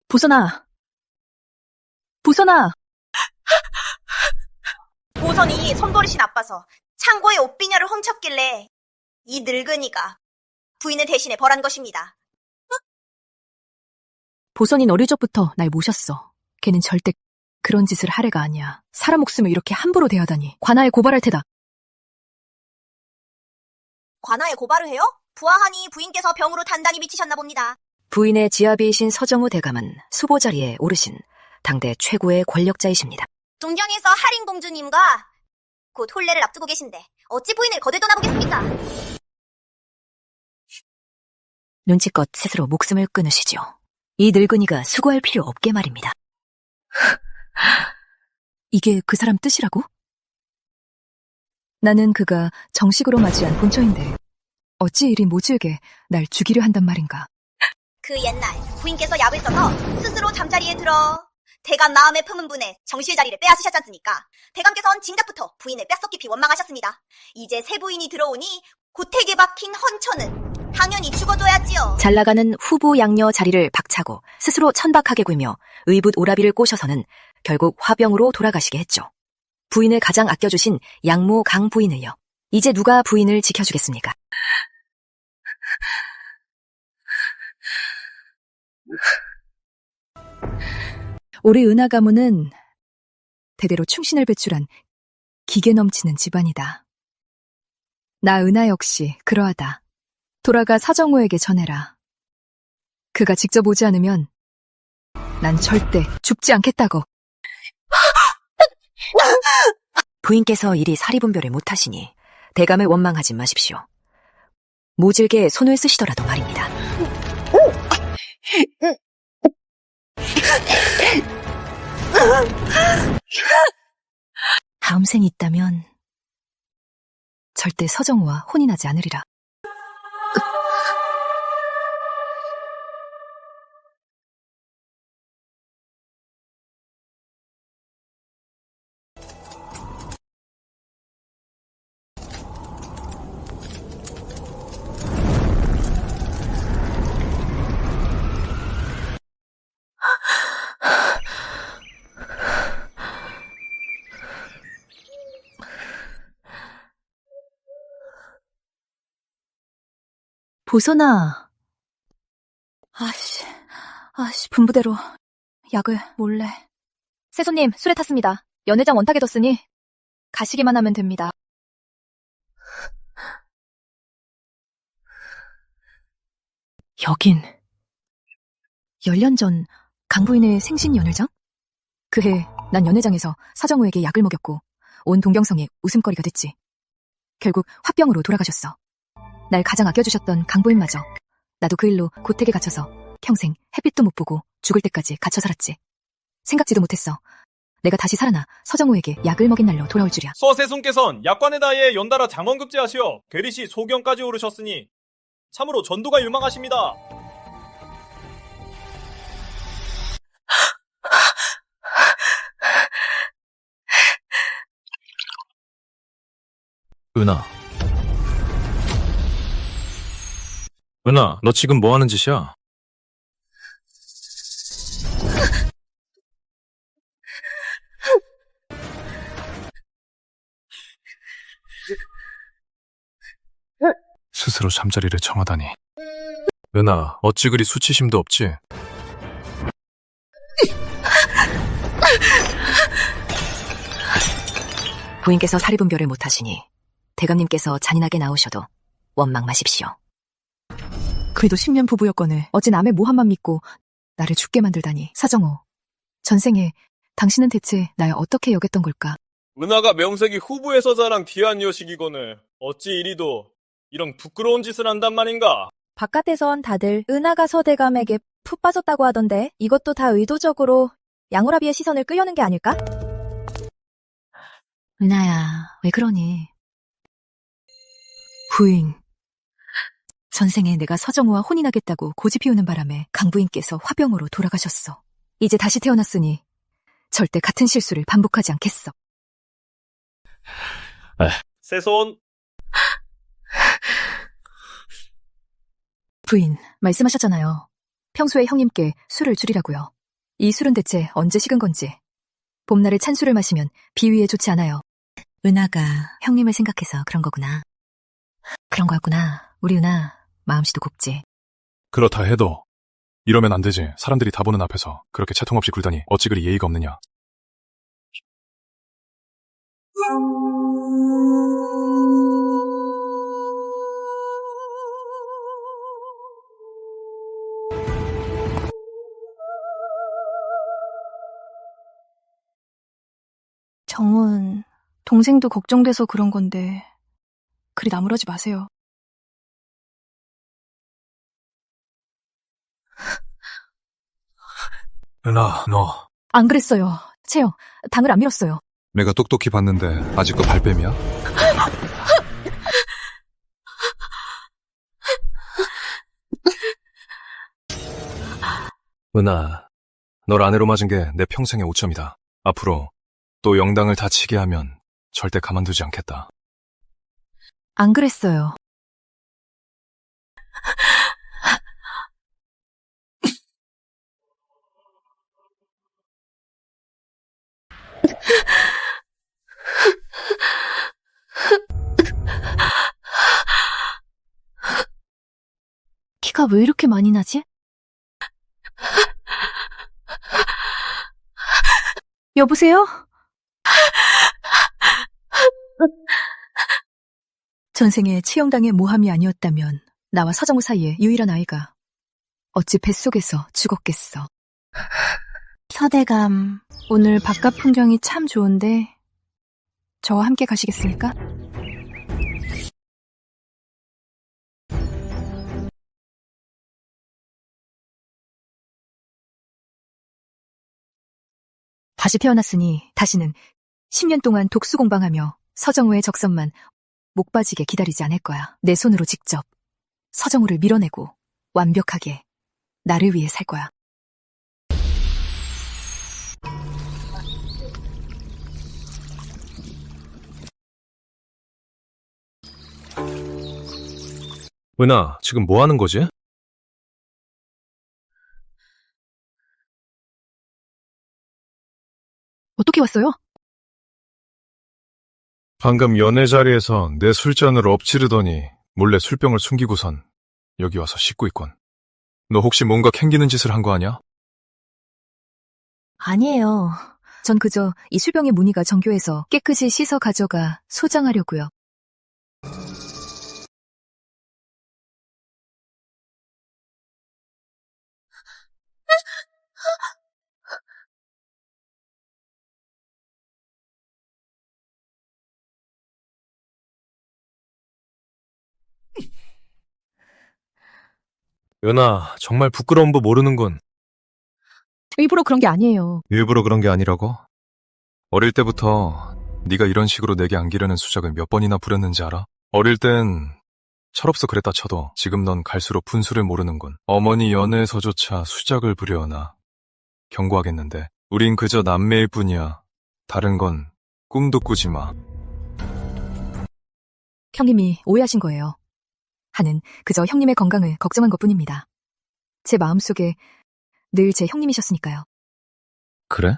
보선아! 보선아! 보선이 손버릇이 나빠서 창고에 옷비녀를 훔쳤길래 이 늙은이가 부인을 대신해 벌한 것입니다. 보선이는 어릴 적부터 날 모셨어. 걔는 절대 그런 짓을 할 애가 아니야. 사람 목숨을 이렇게 함부로 대하다니. 관아에 고발할 테다. 관아에 고발을 해요? 부하하니 부인께서 병으로 단단히 미치셨나 봅니다. 부인의 지아비이신 서정우 대감은 수보 자리에 오르신 당대 최고의 권력자이십니다. 동경에서 하린공주님과 곧 혼례를 앞두고 계신데 어찌 부인을 거들떠나 보겠습니까? 눈치껏 스스로 목숨을 끊으시죠. 이 늙은이가 수고할 필요 없게 말입니다. 이게 그 사람 뜻이라고? 나는 그가 정식으로 맞이한 본처인데 어찌 이리 모질게 날 죽이려 한단 말인가. 그 옛날 부인께서 약을 써서 스스로 잠자리에 들어 대감 마음에 품은 분의 정실 자리를 빼앗으셨지 않습니까? 대감께서는 진작부터 부인을 뼛속 깊이 원망하셨습니다. 이제 새 부인이 들어오니 고택에 박힌 헌처는 당연히 죽어줘야지요. 잘나가는 후보 양녀 자리를 박차고 스스로 천박하게 굴며 의붓 오라비를 꼬셔서는 결국 화병으로 돌아가시게 했죠. 부인을 가장 아껴주신 양모 강 부인을요. 이제 누가 부인을 지켜주겠습니까? 우리 은하 가문은 대대로 충신을 배출한 기계 넘치는 집안이다. 나 은하 역시 그러하다. 돌아가 서정우에게 전해라. 그가 직접 오지 않으면 난 절대 죽지 않겠다고. 부인께서 이리 사리분별을 못하시니 대감을 원망하지 마십시오. 모질게 손을 쓰시더라도 말입니다. 다음 생이 있다면 절대 서정우와 혼이 나지 않으리라. 보선아. 분부대로 약을 몰래. 새손님, 술에 탔습니다. 연회장 원탁에 뒀으니 가시기만 하면 됩니다. 여긴 10년 전 강부인의 생신 연회장? 그해 난 연회장에서 서정우에게 약을 먹였고 온 동경성이 웃음거리가 됐지. 결국 화병으로 돌아가셨어. 날 가장 아껴주셨던 강부인마저 나도 그 일로 고택에 갇혀서 평생 햇빛도 못 보고 죽을 때까지 갇혀 살았지. 생각지도 못했어. 내가 다시 살아나 서정우에게 약을 먹인 날로 돌아올 줄이야. 서세손께선 약관에 다해 연달아 장원급제하시어 괴리시 소경까지 오르셨으니 참으로 전도가 유망하십니다. 은하, 너 지금 뭐 하는 짓이야? 스스로 잠자리를 청하다니. 은하, 어찌 그리 수치심도 없지? 부인께서 사리분별을 못하시니 대감님께서 잔인하게 나오셔도 원망 마십시오. 그래도 10년 부부였거늘 어찌 남의 모함만 믿고 나를 죽게 만들다니. 서정우, 전생에 당신은 대체 날 어떻게 여겼던 걸까? 은하가 명색이 후보에서 자랑 귀한 여식이거늘 어찌 이리도 이런 부끄러운 짓을 한단 말인가? 바깥에선 다들 은하가 서대감에게 푹 빠졌다고 하던데 이것도 다 의도적으로 양오라비의 시선을 끌려는 게 아닐까? 은하야, 왜 그러니? 부인, 전생에 내가 서정우와 혼이 나겠다고 고집 피우는 바람에 강부인께서 화병으로 돌아가셨어. 이제 다시 태어났으니 절대 같은 실수를 반복하지 않겠어. 세손, 부인, 말씀하셨잖아요. 평소에 형님께 술을 줄이라고요. 이 술은 대체 언제 식은 건지. 봄날에 찬술을 마시면 비위에 좋지 않아요. 은하가 형님을 생각해서 그런 거구나. 그런 거였구나. 우리 은하, 마음씨도 곱지. 그렇다 해도 이러면 안 되지. 사람들이 다 보는 앞에서 그렇게 채통 없이 굴다니 어찌 그리 예의가 없느냐. 정은 동생도 걱정돼서 그런 건데 그리 나무라지 마세요. 은하, 너 안 그랬어요. 채영, 당을 안 밀었어요. 내가 똑똑히 봤는데 아직도 발뺌이야? 은하, 널 아내로 맞은 게 내 평생의 오점이다. 앞으로 또 영당을 다치게 하면 절대 가만두지 않겠다. 안 그랬어요. 키가 왜 이렇게 많이 나지? 여보세요? 전생에 치영당의 모함이 아니었다면 나와 서정우 사이에 유일한 아이가 어찌 뱃속에서 죽었겠어. 서대감, 오늘 바깥 풍경이 참 좋은데 저와 함께 가시겠습니까? 다시 태어났으니 다시는 10년 동안 독수 공방하며 서정우의 적선만 목 빠지게 기다리지 않을 거야. 내 손으로 직접 서정우를 밀어내고 완벽하게 나를 위해 살 거야. 은하, 지금 뭐 하는 거지? 어떻게 왔어요? 방금 연애 자리에서 내 술잔을 엎지르더니 몰래 술병을 숨기고선 여기 와서 씻고 있건. 너 혹시 뭔가 캥기는 짓을 한 거 아니야? 아니에요. 전 그저 이 술병의 무늬가 정교해서 깨끗이 씻어 가져가 소장하려고요. 은하, 정말 부끄러운 법 모르는군. 일부러 그런 게 아니에요. 일부러 그런 게 아니라고? 어릴 때부터 네가 이런 식으로 내게 안기려는 수작을 몇 번이나 부렸는지 알아? 어릴 땐 철없어 그랬다 쳐도 지금 넌 갈수록 분수를 모르는군. 어머니 연애에서조차 수작을 부려오나 경고하겠는데 우린 그저 남매일 뿐이야. 다른 건 꿈도 꾸지 마. 형님이 오해하신 거예요. 하는 그저 형님의 건강을 걱정한 것뿐입니다. 제 마음속에 늘 제 형님이셨으니까요. 그래?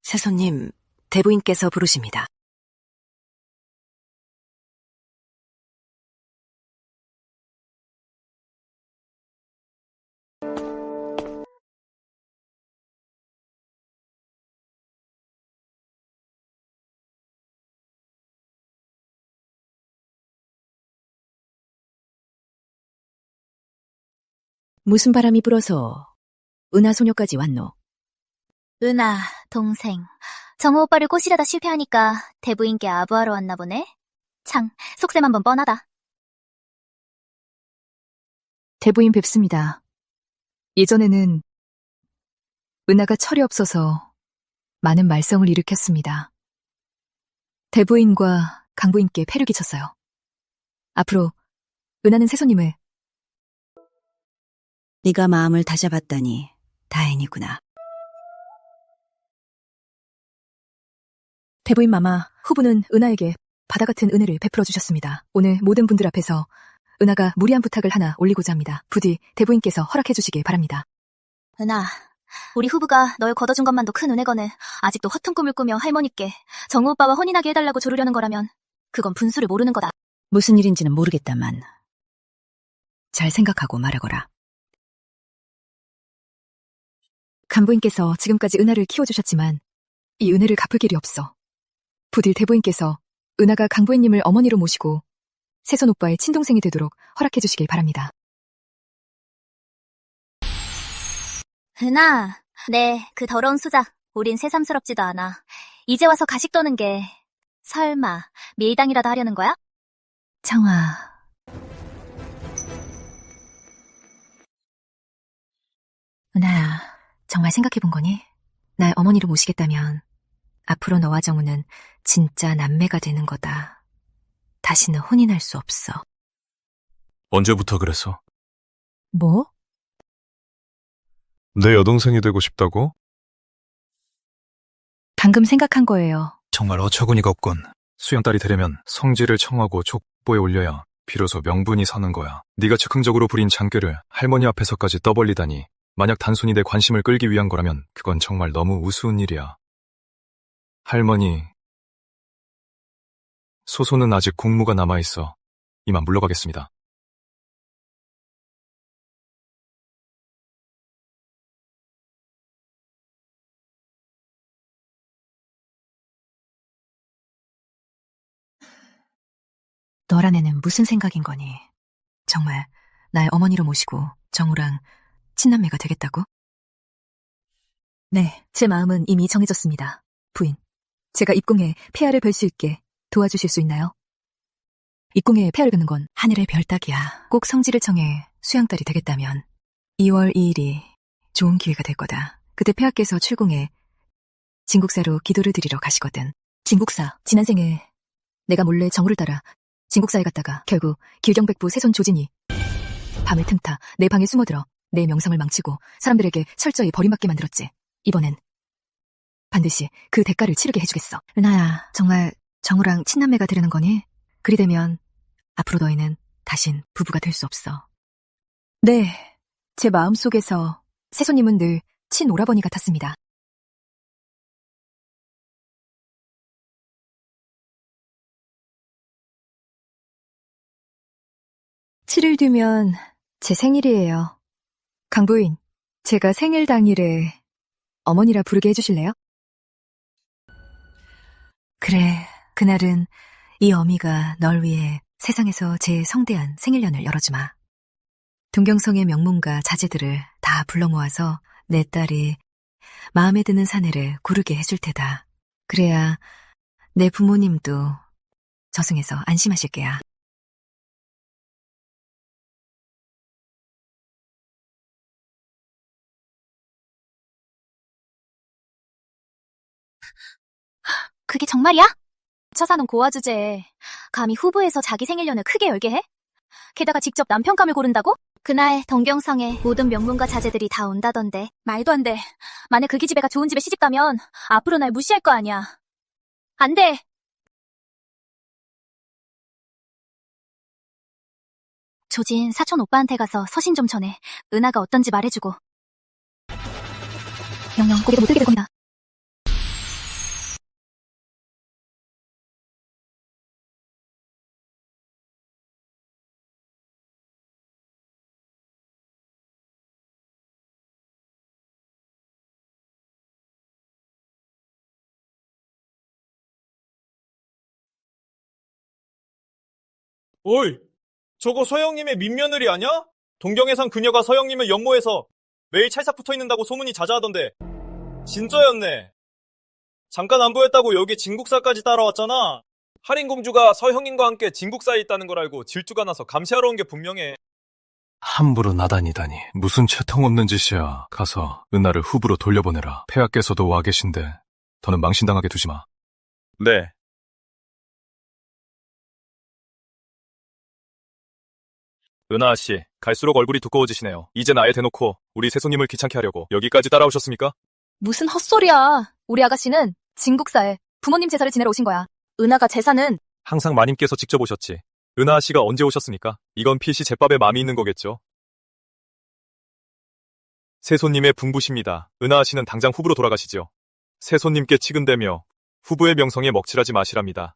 새손님, 대부인께서 부르십니다. 무슨 바람이 불어서 은하소녀까지 왔노? 은하, 동생. 정우 오빠를 꼬시려다 실패하니까 대부인께 아부하러 왔나 보네? 참, 속셈 한번 뻔하다. 대부인 뵙습니다. 예전에는 은하가 철이 없어서 많은 말썽을 일으켰습니다. 대부인과 강부인께 패를 끼쳤어요. 앞으로 은하는 새손님을 네가 마음을 다잡았다니 다행이구나. 대부인 마마, 후부는 은하에게 바다 같은 은혜를 베풀어 주셨습니다. 오늘 모든 분들 앞에서 은하가 무리한 부탁을 하나 올리고자 합니다. 부디 대부인께서 허락해 주시길 바랍니다. 은하, 우리 후부가 널 걷어준 것만도 큰 은혜거늘 아직도 허튼 꿈을 꾸며 할머니께 정우 오빠와 혼인하게 해달라고 조르려는 거라면 그건 분수를 모르는 거다. 무슨 일인지는 모르겠다만 잘 생각하고 말하거라. 간부인께서 지금까지 은하를 키워주셨지만 이 은혜를 갚을 길이 없어. 부디 대부인께서 은하가 강부인님을 어머니로 모시고 새손 오빠의 친동생이 되도록 허락해 주시길 바랍니다. 은하, 네, 그 더러운 수작, 우린 새삼스럽지도 않아. 이제 와서 가식 떠는 게 설마 밀당이라도 하려는 거야? 청아. 은하야, 정말 생각해본 거니? 날 어머니로 모시겠다면 앞으로 너와 정우는 진짜 남매가 되는 거다. 다시는 혼인할 수 없어. 언제부터 그랬어? 뭐? 내 여동생이 되고 싶다고? 방금 생각한 거예요. 정말 어처구니가 없군. 수양딸이 되려면 성지를 청하고 족보에 올려야 비로소 명분이 서는 거야. 네가 즉흥적으로 부린 장꾀를 할머니 앞에서까지 떠벌리다니. 만약 단순히 내 관심을 끌기 위한 거라면 그건 정말 너무 우스운 일이야. 할머니, 소소는 아직 공무가 남아있어. 이만 물러가겠습니다. 너란 애는 무슨 생각인 거니? 정말 날 어머니로 모시고 정우랑 친남매가 되겠다고? 네, 제 마음은 이미 정해졌습니다. 부인, 제가 입궁에 폐하를 뵐 수 있게 도와주실 수 있나요? 입궁에 폐하를 뵙는 건 하늘의 별 따기야. 꼭 성지를 청해 수양딸이 되겠다면 2월 2일이 좋은 기회가 될 거다. 그때 폐하께서 출궁해 진국사로 기도를 드리러 가시거든. 진국사, 지난 생에 내가 몰래 정우를 따라 진국사에 갔다가 결국 길경백부 새손 조진이 밤을 틈타 내 방에 숨어들어 내 명성을 망치고 사람들에게 철저히 버림받게 만들었지. 이번엔 반드시 그 대가를 치르게 해주겠어. 은하야, 정말 정우랑 친남매가 되려는 거니? 그리 되면 앞으로 너희는 다신 부부가 될 수 없어. 네, 제 마음속에서 새손님은 늘 친오라버니 같았습니다. (7일) 뒤면 제 생일이에요. 강부인, 제가 생일 당일에 어머니라 부르게 해주실래요? 그래, 그날은 이 어미가 널 위해 세상에서 제일 성대한 생일연을 열어주마. 동경성의 명문가 자제들을 다 불러 모아서 내 딸이 마음에 드는 사내를 고르게 해줄 테다. 그래야 내 부모님도 저승에서 안심하실 게야. 그게 정말이야? 처사는 고아 주제에 감히 후보에서 자기 생일연을 크게 열게 해? 게다가 직접 남편감을 고른다고? 그날 동경성에 모든 명문가 자제들이 다 온다던데. 말도 안 돼. 만약 그 기집애가 좋은 집에 시집 가면 앞으로 날 무시할 거 아니야. 안 돼. 조진 사촌 오빠한테 가서 서신 좀 전해. 은하가 어떤지 말해주고. 영영 고개 못 들게 될 겁니다. 어이, 저거 서영님의 민며느리 아냐? 동경에선 그녀가 서영님을 연모해서 매일 찰싹 붙어있는다고 소문이 자자하던데 진짜였네. 잠깐 안 보였다고 여기 진국사까지 따라왔잖아. 할인공주가 서형님과 함께 진국사에 있다는 걸 알고 질투가 나서 감시하러 온 게 분명해. 함부로 나다니다니 무슨 채통 없는 짓이야. 가서 은하를 후부로 돌려보내라. 폐하께서도 와 계신데 더는 망신당하게 두지 마. 네. 은하씨, 갈수록 얼굴이 두꺼워지시네요. 이젠 아예 대놓고 우리 새손님을 귀찮게 하려고 여기까지 따라오셨습니까? 무슨 헛소리야. 우리 아가씨는 진국사에 부모님 제사를 지내러 오신 거야. 은하가 제사는 항상 마님께서 직접 오셨지. 은하 씨가 언제 오셨습니까? 이건 필시 제밥에 마음이 있는 거겠죠. 세손님의 분부십니다. 은하 씨는 당장 후부로 돌아가시지요. 세손님께 치근대며 후부의 명성에 먹칠하지 마시랍니다.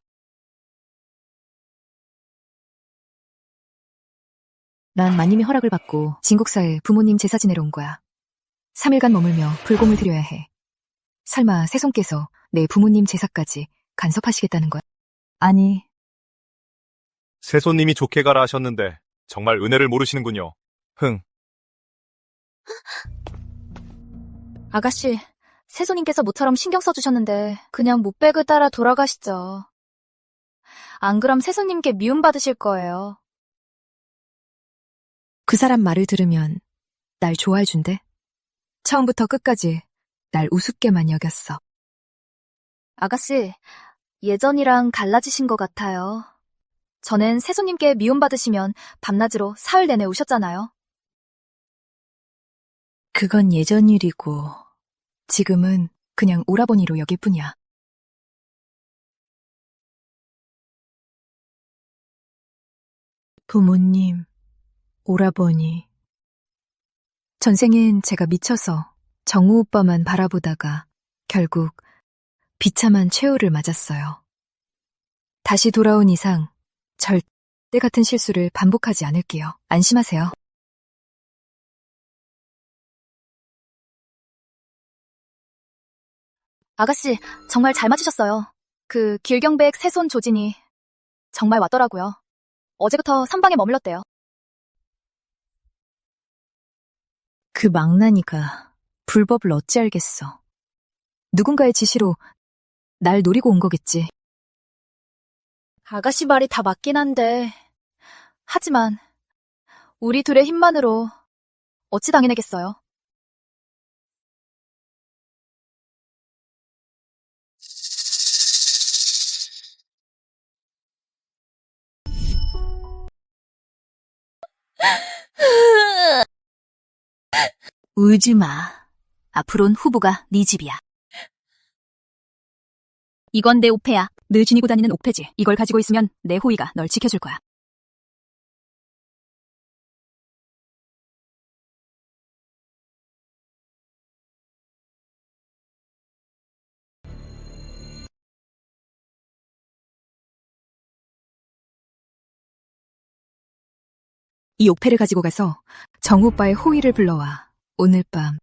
난 마님의 허락을 받고 진국사에 부모님 제사 지내러 온 거야. 3일간 머물며 불공을 드려야 해. 설마 세손께서 내 부모님 제사까지 간섭하시겠다는 거야? 아니, 세손님이 좋게 가라 하셨는데 정말 은혜를 모르시는군요. 흥. 아가씨, 세손님께서 모처럼 신경 써주셨는데 그냥 못백을 따라 돌아가시죠. 안 그럼 세손님께 미움받으실 거예요. 그 사람 말을 들으면 날 좋아해 준대? 처음부터 끝까지 날 우습게만 여겼어. 아가씨, 예전이랑 달라지신 것 같아요. 전엔 세손님께 미움받으시면 밤낮으로 사흘 내내 우셨잖아요. 그건 예전 일이고 지금은 그냥 오라버니로 여길 뿐이야. 부모님, 오라버니. 전생엔 제가 미쳐서 정우 오빠만 바라보다가 결국 비참한 최후를 맞았어요. 다시 돌아온 이상 절대 같은 실수를 반복하지 않을게요. 안심하세요. 아가씨, 정말 잘 맞으셨어요. 그 길경백 세손 조진이 정말 왔더라고요. 어제부터 삼방에 머물렀대요. 그 망나니가 불법을 어찌 알겠어. 누군가의 지시로 날 노리고 온 거겠지. 아가씨 말이 다 맞긴 한데, 하지만 우리 둘의 힘만으로 어찌 당해내겠어요. 울지 마. 앞으론 후보가 네 집이야. 이건 내 옥패야. 늘 지니고 다니는 옥패지. 이걸 가지고 있으면 내 호의가 널 지켜줄 거야. 이 옥패를 가지고 가서 정우 오빠의 호의를 불러와 오늘 밤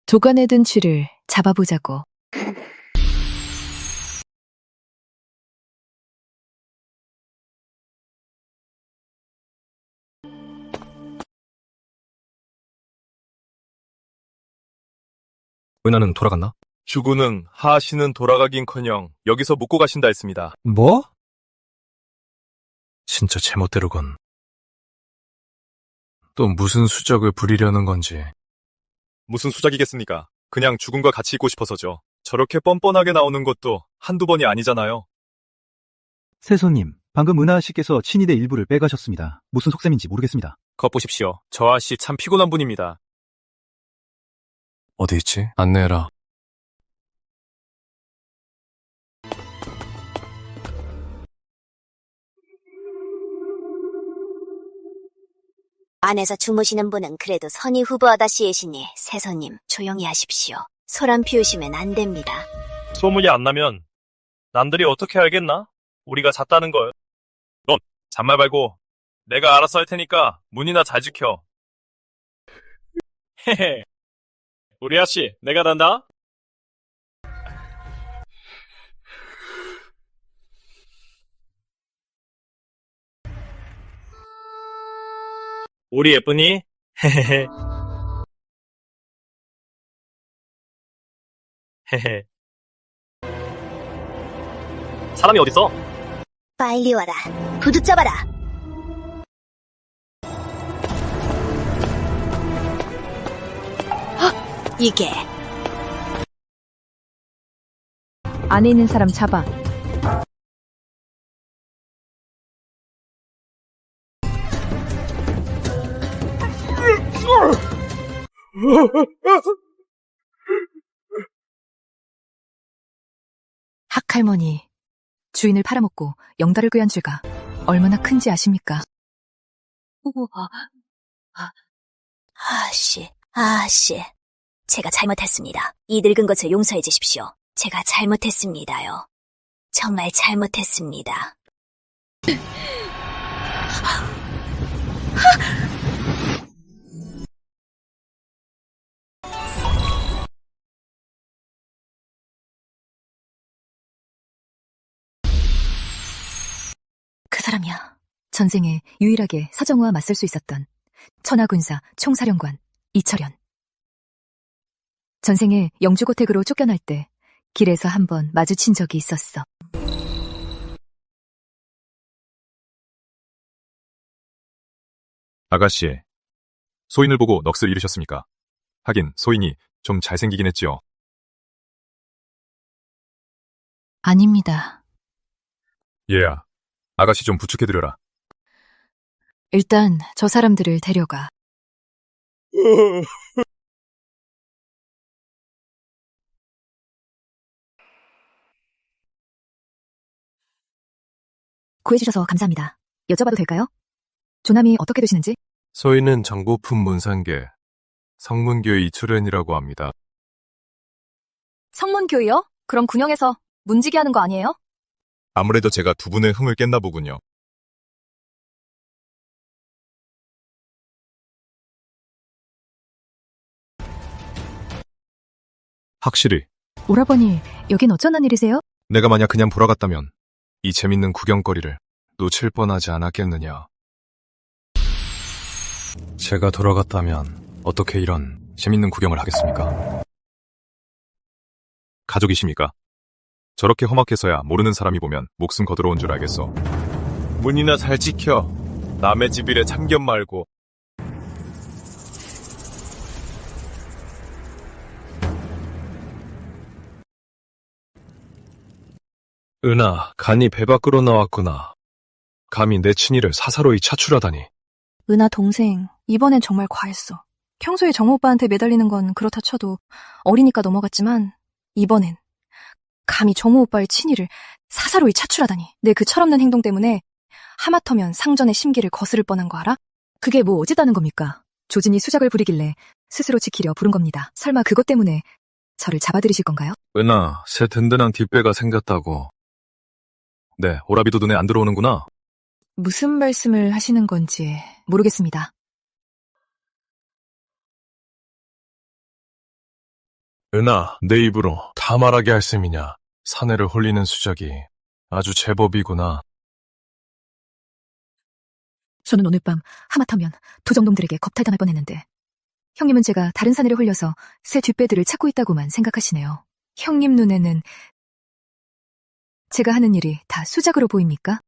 도관에 든 쥐를 잡아보자고. 은하는 돌아갔나? 주군은 하하 씨는 돌아가긴커녕 여기서 묵고 가신다 했습니다. 뭐? 진짜 제멋대로건. 또 무슨 수작을 부리려는 건지. 무슨 수작이겠습니까? 그냥 죽음과 같이 있고 싶어서죠. 저렇게 뻔뻔하게 나오는 것도 한두 번이 아니잖아요. 세손님, 방금 은하 씨께서 친위대 일부를 빼가셨습니다. 무슨 속셈인지 모르겠습니다. 겉보십시오. 저 아씨 참 피곤한 분입니다. 어디 있지? 안내해라. 안에서 주무시는 분은 그래도 선의 후보하다시이시니 세손님 조용히 하십시오. 소란 피우시면 안 됩니다. 소문이 안 나면 남들이 어떻게 알겠나? 우리가 잤다는 걸. 넌 잔말 말고 내가 알아서 할 테니까 문이나 잘 지켜. 헤헤. 우리 아씨, 내가 난다. 우리 예쁘니? 헤헤헤. 헤헤. 사람이 어딨어? 빨리 와라. 부두 잡아라. 이게 안에 있는 사람 잡아. 학할머니, 주인을 팔아먹고 영달을 꾀한 죄가 얼마나 큰지 아십니까? 아씨. 제가 잘못했습니다. 이 늙은 것을 용서해 주십시오. 제가 잘못했습니다요. 정말 잘못했습니다. 그 사람이야. 전생에 유일하게 서정우와 맞설 수 있었던 천하군사 총사령관 이철현. 전생에 영주고택으로 쫓겨날 때 길에서 한번 마주친 적이 있었어. 아가씨, 소인을 보고 넋을 잃으셨습니까? 하긴 소인이 좀 잘생기긴 했지요. 아닙니다. 얘야, 아가씨 좀 부축해드려라. 일단 저 사람들을 데려가. 구해주셔서 감사합니다. 여쭤봐도 될까요? 조남이 어떻게 되시는지? 소인은 정보품 문상계, 성문교의 이철현이라고 합니다. 성문교회요? 그럼 군영에서 문지기 하는 거 아니에요? 아무래도 제가 두 분의 흥을 깼나 보군요. 확실히 오라버니, 여긴 어쩌난 일이세요? 내가 만약 그냥 돌아갔다면 이 재밌는 구경거리를 놓칠 뻔하지 않았겠느냐. 제가 돌아갔다면 어떻게 이런 재밌는 구경을 하겠습니까? 가족이십니까? 저렇게 험악해서야 모르는 사람이 보면 목숨 거들어온 줄 알겠어. 문이나 잘 지켜. 남의 집 일에 참견 말고. 은하, 간이 배 밖으로 나왔구나. 감히 내 친이를 사사로이 차출하다니. 은하 동생, 이번엔 정말 과했어. 평소에 정호 오빠한테 매달리는 건 그렇다 쳐도 어리니까 넘어갔지만 이번엔 감히 정호 오빠의 친이를 사사로이 차출하다니. 내 그 철없는 행동 때문에 하마터면 상전의 심기를 거스를 뻔한 거 알아? 그게 뭐 어쨌다는 겁니까? 조진이 수작을 부리길래 스스로 지키려 부른 겁니다. 설마 그것 때문에 저를 잡아들이실 건가요? 은하, 새 든든한 뒷배가 생겼다고. 네, 오라비도 눈에 안 들어오는구나. 무슨 말씀을 하시는 건지 모르겠습니다. 은하, 내 입으로 다 말하게 할 셈이냐. 사내를 홀리는 수작이 아주 제법이구나. 저는 오늘 밤 하마터면 도적놈들에게 겁탈당할 뻔했는데 형님은 제가 다른 사내를 홀려서 새 뒷배들을 찾고 있다고만 생각하시네요. 형님 눈에는 제가 하는 일이 다 수작으로 보입니까?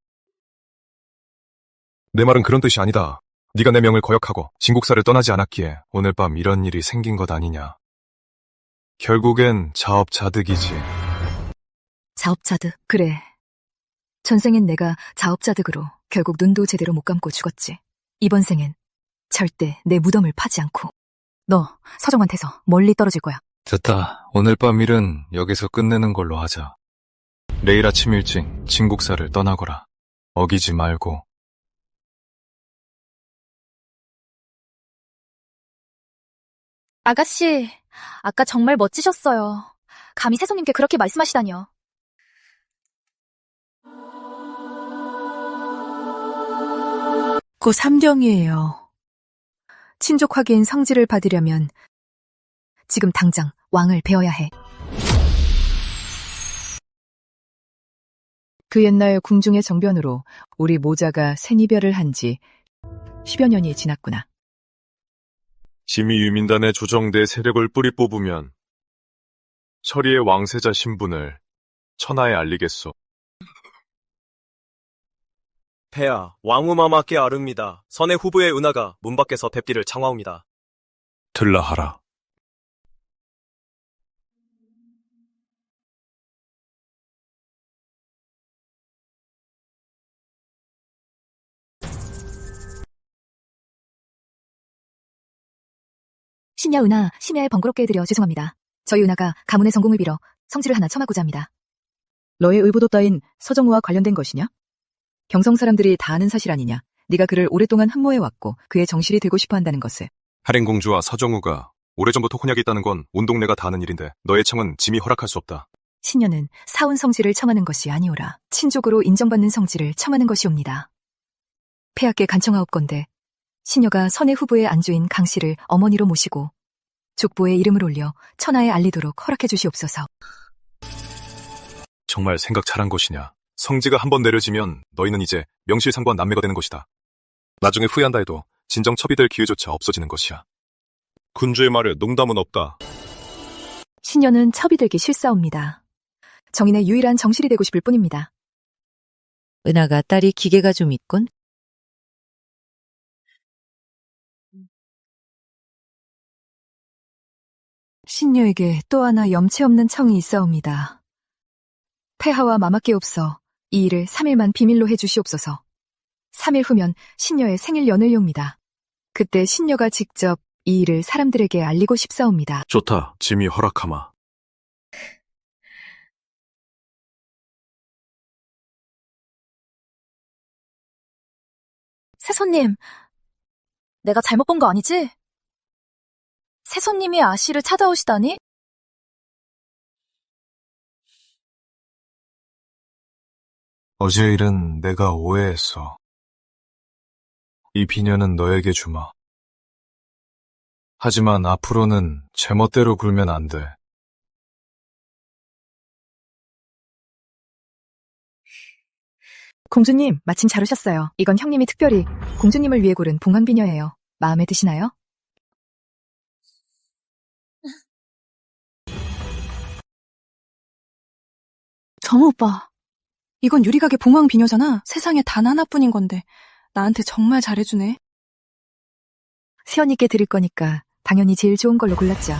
내 말은 그런 뜻이 아니다. 네가 내 명을 거역하고 진국사를 떠나지 않았기에 오늘 밤 이런 일이 생긴 것 아니냐. 결국엔 자업자득이지. 자업자득, 그래. 전생엔 내가 자업자득으로 결국 눈도 제대로 못 감고 죽었지. 이번 생엔 절대 내 무덤을 파지 않고. 너 서정한테서 멀리 떨어질 거야. 됐다. 오늘 밤 일은 여기서 끝내는 걸로 하자. 내일 아침 일찍 진국사를 떠나거라. 어기지 말고. 아가씨, 아까 정말 멋지셨어요. 감히 세손님께 그렇게 말씀하시다니요. 곧 삼정이에요. 친족 확인 성지를 받으려면 지금 당장 왕을 베어야 해. 그 옛날 궁중의 정변으로 우리 모자가 생이별을 한 지 10여 년이 지났구나. 심의 유민단의 조정대 세력을 뿌리 뽑으면 철이의 왕세자 신분을 천하에 알리겠소. 폐하, 왕후마마께 아릅니다. 선의 후보의 은하가 문 밖에서 뵙기를 청하옵니다. 들라하라. 신야 은하, 심야에 번거롭게 해드려 죄송합니다. 저희 은하가 가문의 성공을 빌어 성지를 하나 첨하고자 합니다. 너의 의보도 따윈 서정우와 관련된 것이냐? 경성 사람들이 다 아는 사실 아니냐? 네가 그를 오랫동안 흠모해왔고 그의 정실이 되고 싶어 한다는 것을. 할인공주와 서정우가 오래전부터 혼약이 있다는 건 온 동네가 다 아는 일인데 너의 청은 짐이 허락할 수 없다. 신녀는 사운 성지를 청하는 것이 아니오라. 친족으로 인정받는 성지를 청하는 것이옵니다. 폐하께 간청하옵건대 신녀가 선의 후보의 안주인 강씨를 어머니로 모시고 족보에 이름을 올려 천하에 알리도록 허락해 주시옵소서. 정말 생각 잘한 것이냐. 성지가 한번 내려지면 너희는 이제 명실상부한 남매가 되는 것이다. 나중에 후회한다 해도 진정 첩이 될 기회조차 없어지는 것이야. 군주의 말에 농담은 없다. 신녀는 첩이 되기 싫사옵니다. 정인의 유일한 정실이 되고 싶을 뿐입니다. 은하가 딸이 기계가 좀 있군. 신녀에게 또 하나 염치 없는 청이 있사옵니다. 폐하와 마맞게 없어 이 일을 3일만 비밀로 해주시옵소서. 3일 후면 신녀의 생일 연을용입니다. 그때 신녀가 직접 이 일을 사람들에게 알리고 싶사옵니다. 좋다. 짐이 허락하마. 새손님, 내가 잘못 본 거 아니지? 새손님이 아씨를 찾아오시다니? 어제 일은 내가 오해했어. 이 비녀는 너에게 주마. 하지만 앞으로는 제멋대로 굴면 안 돼. 공주님, 마침 잘 오셨어요. 이건 형님이 특별히 공주님을 위해 고른 봉황비녀예요. 마음에 드시나요? 정우 오빠, 이건 유리가게 봉황비녀잖아. 세상에 단 하나뿐인 건데 나한테 정말 잘해주네. 새언니께 드릴 거니까 당연히 제일 좋은 걸로 골랐죠.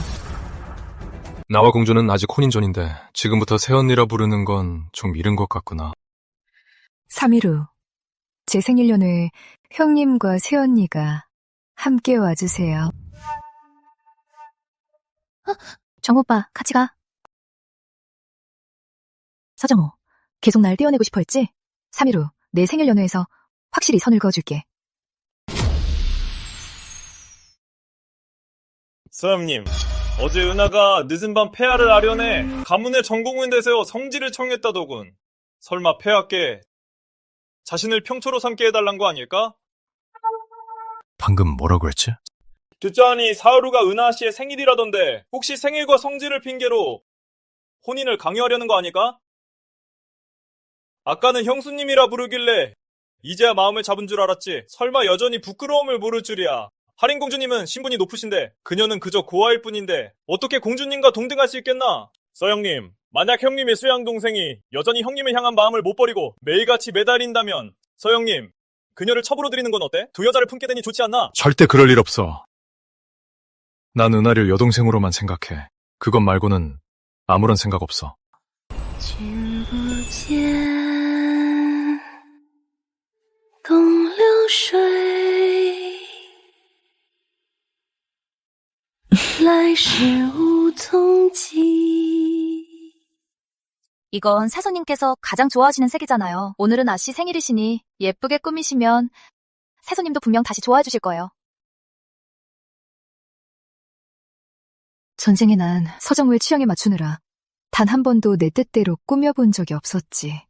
나와 공주는 아직 혼인 전인데 지금부터 새언니라 부르는 건 좀 이른 것 같구나. 3일 후, 제 생일 연회에 형님과 새언니가 함께 와주세요. 정우 오빠, 같이 가. 서정호, 계속 날 떼어내고 싶어 했지? 3일 후, 내 생일 연회에서 확실히 선을 그어줄게. 서영님, 어제 은하가 늦은 밤 폐하를 아련해 가문의 전공을 내세워 성지를 청했다더군. 설마 폐하께 자신을 평초로 삼게 해달란 거 아닐까? 방금 뭐라고 했지? 듣자하니 사하루가 은하 씨의 생일이라던데 혹시 생일과 성지를 핑계로 혼인을 강요하려는 거 아닐까? 아까는 형수님이라 부르길래 이제야 마음을 잡은 줄 알았지. 설마 여전히 부끄러움을 모를 줄이야. 할인공주님은 신분이 높으신데 그녀는 그저 고아일 뿐인데 어떻게 공주님과 동등할 수 있겠나? 서영님, 만약 형님의 수양 동생이 여전히 형님을 향한 마음을 못 버리고 매일같이 매달린다면 서영님, 그녀를 첩으로 드리는 건 어때? 두 여자를 품게 되니 좋지 않나? 절대 그럴 일 없어. 난 은하를 여동생으로만 생각해. 그것 말고는 아무런 생각 없어. 君不见东流水，来时无踪迹。 이건 새손님께서 가장 좋아하시는 색이잖아요. 오늘은 아씨 생일이시니 예쁘게 꾸미시면 새손님도 분명 다시 좋아해 주실 거예요. 전생에 난 서정우의 취향에 맞추느라 단 한 번도 내 뜻대로 꾸며본 적이 없었지.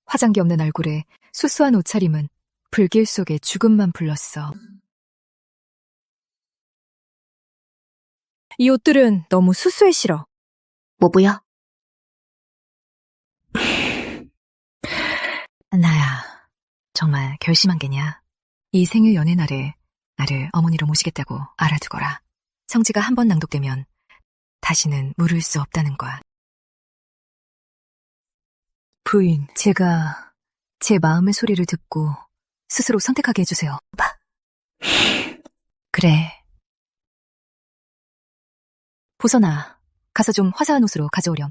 화장기 없는 얼굴에 수수한 옷차림은 불길 속에 죽음만 불렀어. 이 옷들은 너무 수수해 싫어. 뭐야? 나야, 정말 결심한 게냐. 이 생일 연애 날에 나를 어머니로 모시겠다고 알아두거라. 성지가 한 번 낭독되면 다시는 물을 수 없다는 거야. 부인, 제가 제 마음의 소리를 듣고 스스로 선택하게 해주세요. 그래. 보선아, 가서 좀 화사한 옷으로 가져오렴.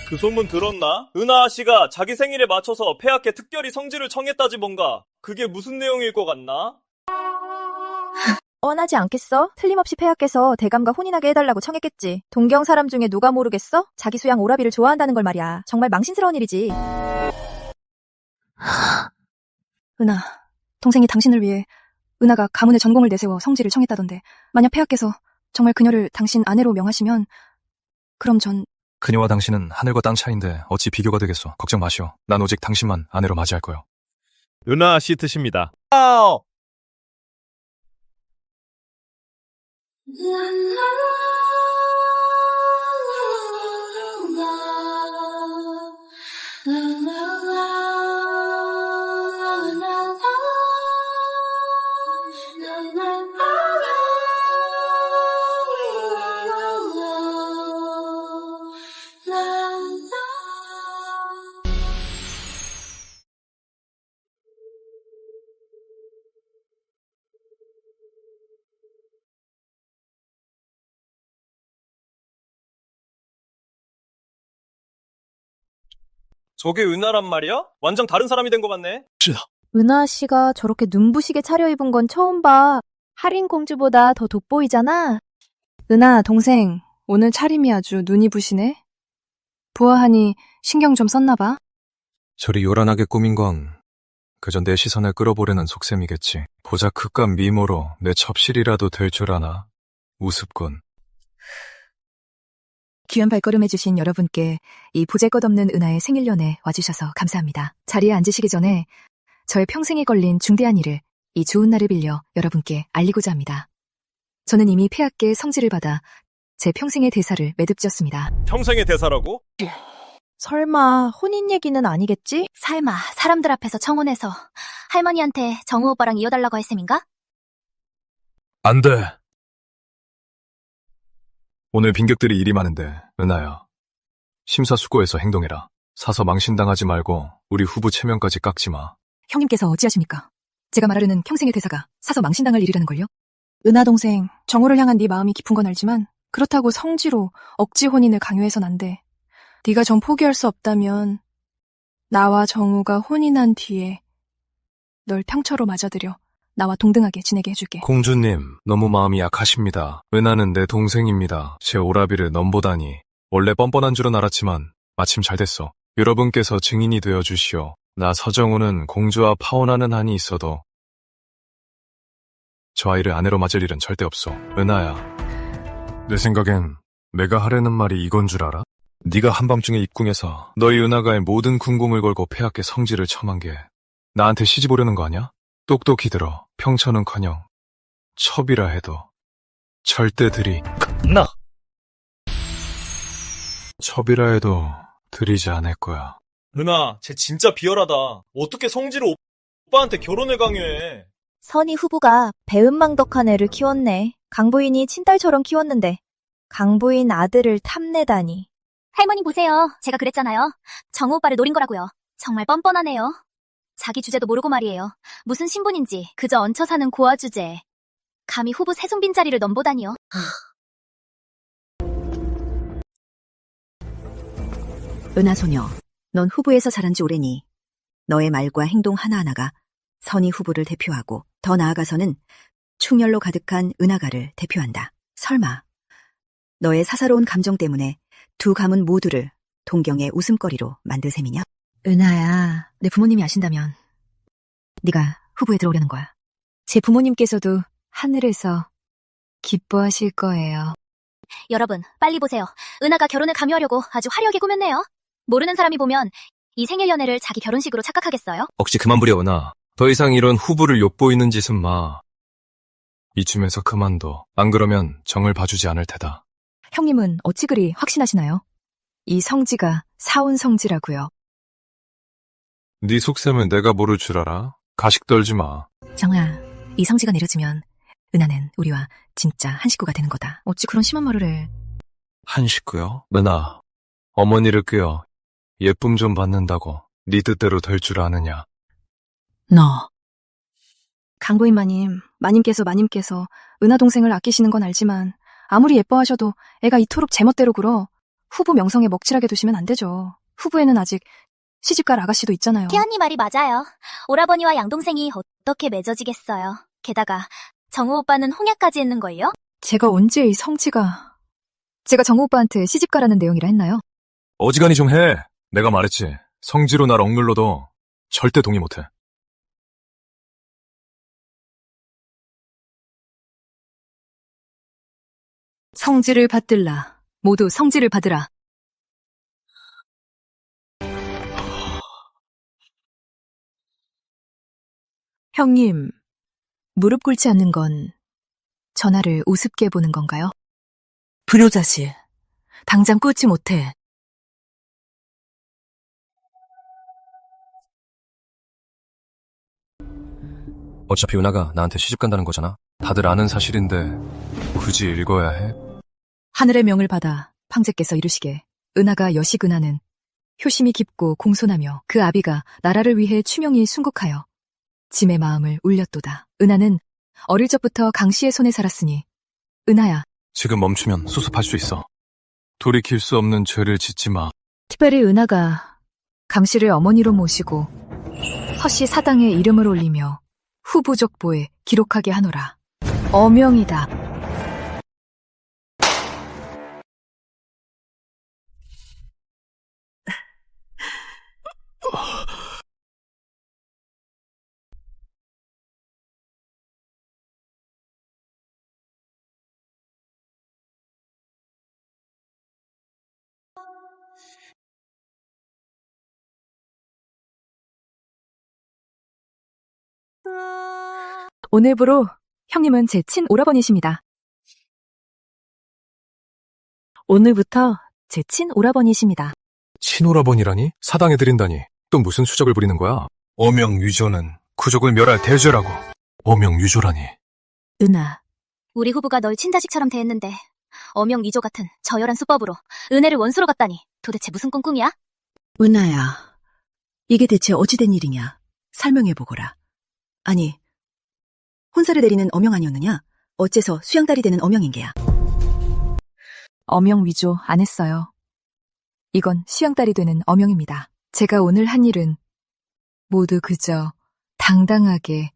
그 소문 들었나? 은하 씨가 자기 생일에 맞춰서 폐하께 특별히 성지를 청했다지 뭔가. 그게 무슨 내용일 것 같나? 뻔하지 않겠어? 틀림없이 폐하께서 대감과 혼인하게 해달라고 청했겠지. 동경 사람 중에 누가 모르겠어? 자기 수양 오라비를 좋아한다는 걸 말이야. 정말 망신스러운 일이지. 은하, 동생이 당신을 위해 은하가 가문의 전공을 내세워 성지를 청했다던데 만약 폐하께서 정말 그녀를 당신 아내로 명하시면 그럼 전 그녀와 당신은 하늘과 땅 차이인데 어찌 비교가 되겠소. 걱정 마시오. 난 오직 당신만 아내로 맞이할 거요. 은하 씨 뜻입니다. 저게 은하란 말이야? 완전 다른 사람이 된 것 같네. 은하 씨가 저렇게 눈부시게 차려입은 건 처음 봐. 할인 공주보다 더 돋보이잖아. 은하, 동생, 오늘 차림이 아주 눈이 부시네. 부하하니 신경 좀 썼나 봐. 저리 요란하게 꾸민 건 그저 내 시선을 끌어보려는 속셈이겠지. 보자크감 미모로 내 첩실이라도 될 줄 아나. 우습군. 귀한 발걸음 해주신 여러분께 이 보잘것없는 은하의 생일연에 와주셔서 감사합니다. 자리에 앉으시기 전에 저의 평생에 걸린 중대한 일을 이 좋은 날을 빌려 여러분께 알리고자 합니다. 저는 이미 폐하께 성지를 받아 제 평생의 대사를 매듭지었습니다. 평생의 대사라고? 설마 혼인 얘기는 아니겠지? 설마 사람들 앞에서 청혼해서 할머니한테 정우 오빠랑 이어달라고 할 셈인가? 안 돼. 오늘 빈객들이 일이 많은데, 은하야. 심사숙고해서 행동해라. 사서 망신당하지 말고 우리 후보 체면까지 깎지 마. 형님께서 어찌하십니까? 제가 말하려는 평생의 대사가 사서 망신당할 일이라는걸요? 은하 동생, 정우를 향한 네 마음이 깊은 건 알지만 그렇다고 성지로 억지 혼인을 강요해선 안 돼. 네가 정 포기할 수 없다면 나와 정우가 혼인한 뒤에 널 평처로 맞아들여 나와 동등하게 지내게 해줄게. 공주님, 너무 마음이 약하십니다. 은하는 내 동생입니다. 제 오라비를 넘보다니. 원래 뻔뻔한 줄은 알았지만 마침 잘 됐어. 여러분께서 증인이 되어주시오. 나 서정우는 공주와 파혼하는 한이 있어도 저 아이를 아내로 맞을 일은 절대 없어. 은하야, 내 생각엔 내가 하려는 말이 이건 줄 알아? 네가 한밤중에 입궁해서 너희 은하가의 모든 궁공을 걸고 폐하께 성지를 청한 게 나한테 시집 오려는 거 아니야? 똑똑히 들어. 평천은커녕 첩이라 해도 절대 첩이라 해도 들이지 않을 거야. 은하, 쟤 진짜 비열하다. 어떻게 성지로 오빠한테 결혼을 강요해? 선희 후보가 배은망덕한 애를 키웠네. 강부인이 친딸처럼 키웠는데 강부인 아들을 탐내다니. 할머니 보세요. 제가 그랬잖아요. 정우 오빠를 노린 거라고요. 정말 뻔뻔하네요. 자기 주제도 모르고 말이에요. 무슨 신분인지 그저 얹혀 사는 고아 주제에 감히 후보 세손 자리를 넘보다니요. 은하소녀, 넌 후보에서 자란 지 오래니 너의 말과 행동 하나하나가 선희 후보를 대표하고 더 나아가서는 충혈로 가득한 은하가를 대표한다. 설마 너의 사사로운 감정 때문에 두 가문 모두를 동경의 웃음거리로 만들 셈이냐? 은하야, 내 부모님이 아신다면 네가 후보에 들어오려는 거야. 제 부모님께서도 하늘에서 기뻐하실 거예요. 여러분, 빨리 보세요. 은하가 결혼을 강요하려고 아주 화려하게 꾸몄네요. 모르는 사람이 보면 이 생일 연애를 자기 결혼식으로 착각하겠어요? 억지 그만 부려, 은하. 더 이상 이런 후보를 엿보이는 짓은 마. 이쯤에서 그만둬. 안 그러면 정을 봐주지 않을 테다. 형님은 어찌 그리 확신하시나요? 이 성지가 사온 성지라고요. 네 속셈은 내가 모를 줄 알아? 가식 떨지 마. 정아, 이 성지가 내려지면 은하는 우리와 진짜 한 식구가 되는 거다. 어찌 그런 심한 말을 해. 한 식구요? 은하, 어머니를 꿰어 예쁨 좀 받는다고 네 뜻대로 될 줄 아느냐? 너. 강부인 마님께서 은하 동생을 아끼시는 건 알지만 아무리 예뻐하셔도 애가 이토록 제멋대로 굴어 후부 명성에 먹칠하게 두시면 안 되죠. 후부에는 아직 시집갈 아가씨도 있잖아요. 태연이 말이 맞아요. 오라버니와 양동생이 어떻게 맺어지겠어요. 게다가 정우 오빠는 홍약까지 했는걸요? 제가 언제 이 성지가... 제가 정우 오빠한테 시집가라는 내용이라 했나요? 어지간히 좀 해. 내가 말했지. 성지로 날 억눌러도 절대 동의 못해. 성지를 받들라. 모두 성지를 받으라. 형님, 무릎 꿇지 않는 건 전하를 우습게 보는 건가요? 불효자씨, 당장 꿇지 못해. 어차피 은하가 나한테 시집 간다는 거잖아. 다들 아는 사실인데 굳이 읽어야 해? 하늘의 명을 받아 황제께서 이르시게 은하가 여식은하는 효심이 깊고 공손하며 그 아비가 나라를 위해 추명히 순국하여 짐의 마음을 울렸도다. 은하는 어릴 적부터 강씨의 손에 살았으니 은하야. 지금 멈추면 수습할 수 있어. 돌이킬 수 없는 죄를 짓지 마. 특별히 은하가 강씨를 어머니로 모시고 서씨 사당에 이름을 올리며 후부족보에 기록하게 하노라. 어명이다. 오늘부로 형님은 제 친오라버니십니다. 오늘부터 제 친오라버니십니다. 친오라버니라니? 사당해드린다니. 또 무슨 수작을 부리는 거야? 어명유조는 구족을 멸할 대죄라고. 어명유조라니. 은하, 우리 후부가 널 친자식처럼 대했는데 어명위조 같은 저열한 수법으로 은혜를 원수로 갔다니 도대체 무슨 꿍꿍이야? 은하야, 이게 대체 어찌된 일이냐? 설명해보거라. 아니, 혼사를 내리는 어명 아니었느냐? 어째서 수양딸이 되는 어명인 게야? 어명 위조 안 했어요. 이건 수양딸이 되는 어명입니다. 제가 오늘 한 일은 모두 그저 당당하게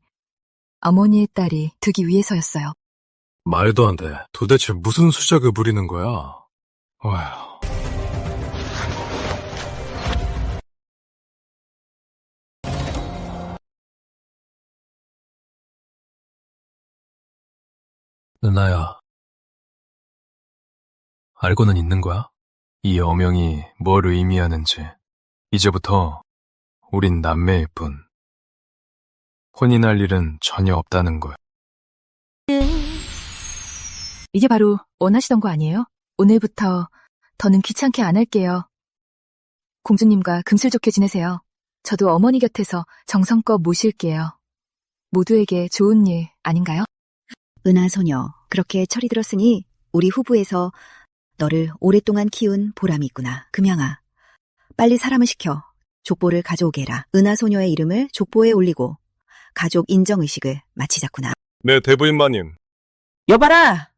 어머니의 딸이 되기 위해서였어요. 말도 안 돼. 도대체 무슨 수작을 부리는 거야? 어휴. 은하야, 알고는 있는 거야? 이 어명이 뭘 의미하는지. 이제부터 우린 남매일 뿐. 혼인할 일은 전혀 없다는 걸. 이게 바로 원하시던 거 아니에요? 오늘부터 더는 귀찮게 안 할게요. 공주님과 금슬 좋게 지내세요. 저도 어머니 곁에서 정성껏 모실게요. 모두에게 좋은 일 아닌가요? 은하 소녀, 그렇게 철이 들었으니 우리 후부에서 너를 오랫동안 키운 보람이 있구나. 금양아, 빨리 사람을 시켜 족보를 가져오게 해라. 은하 소녀의 이름을 족보에 올리고 가족 인정의식을 마치자꾸나. 네, 대부인마님. 여봐라!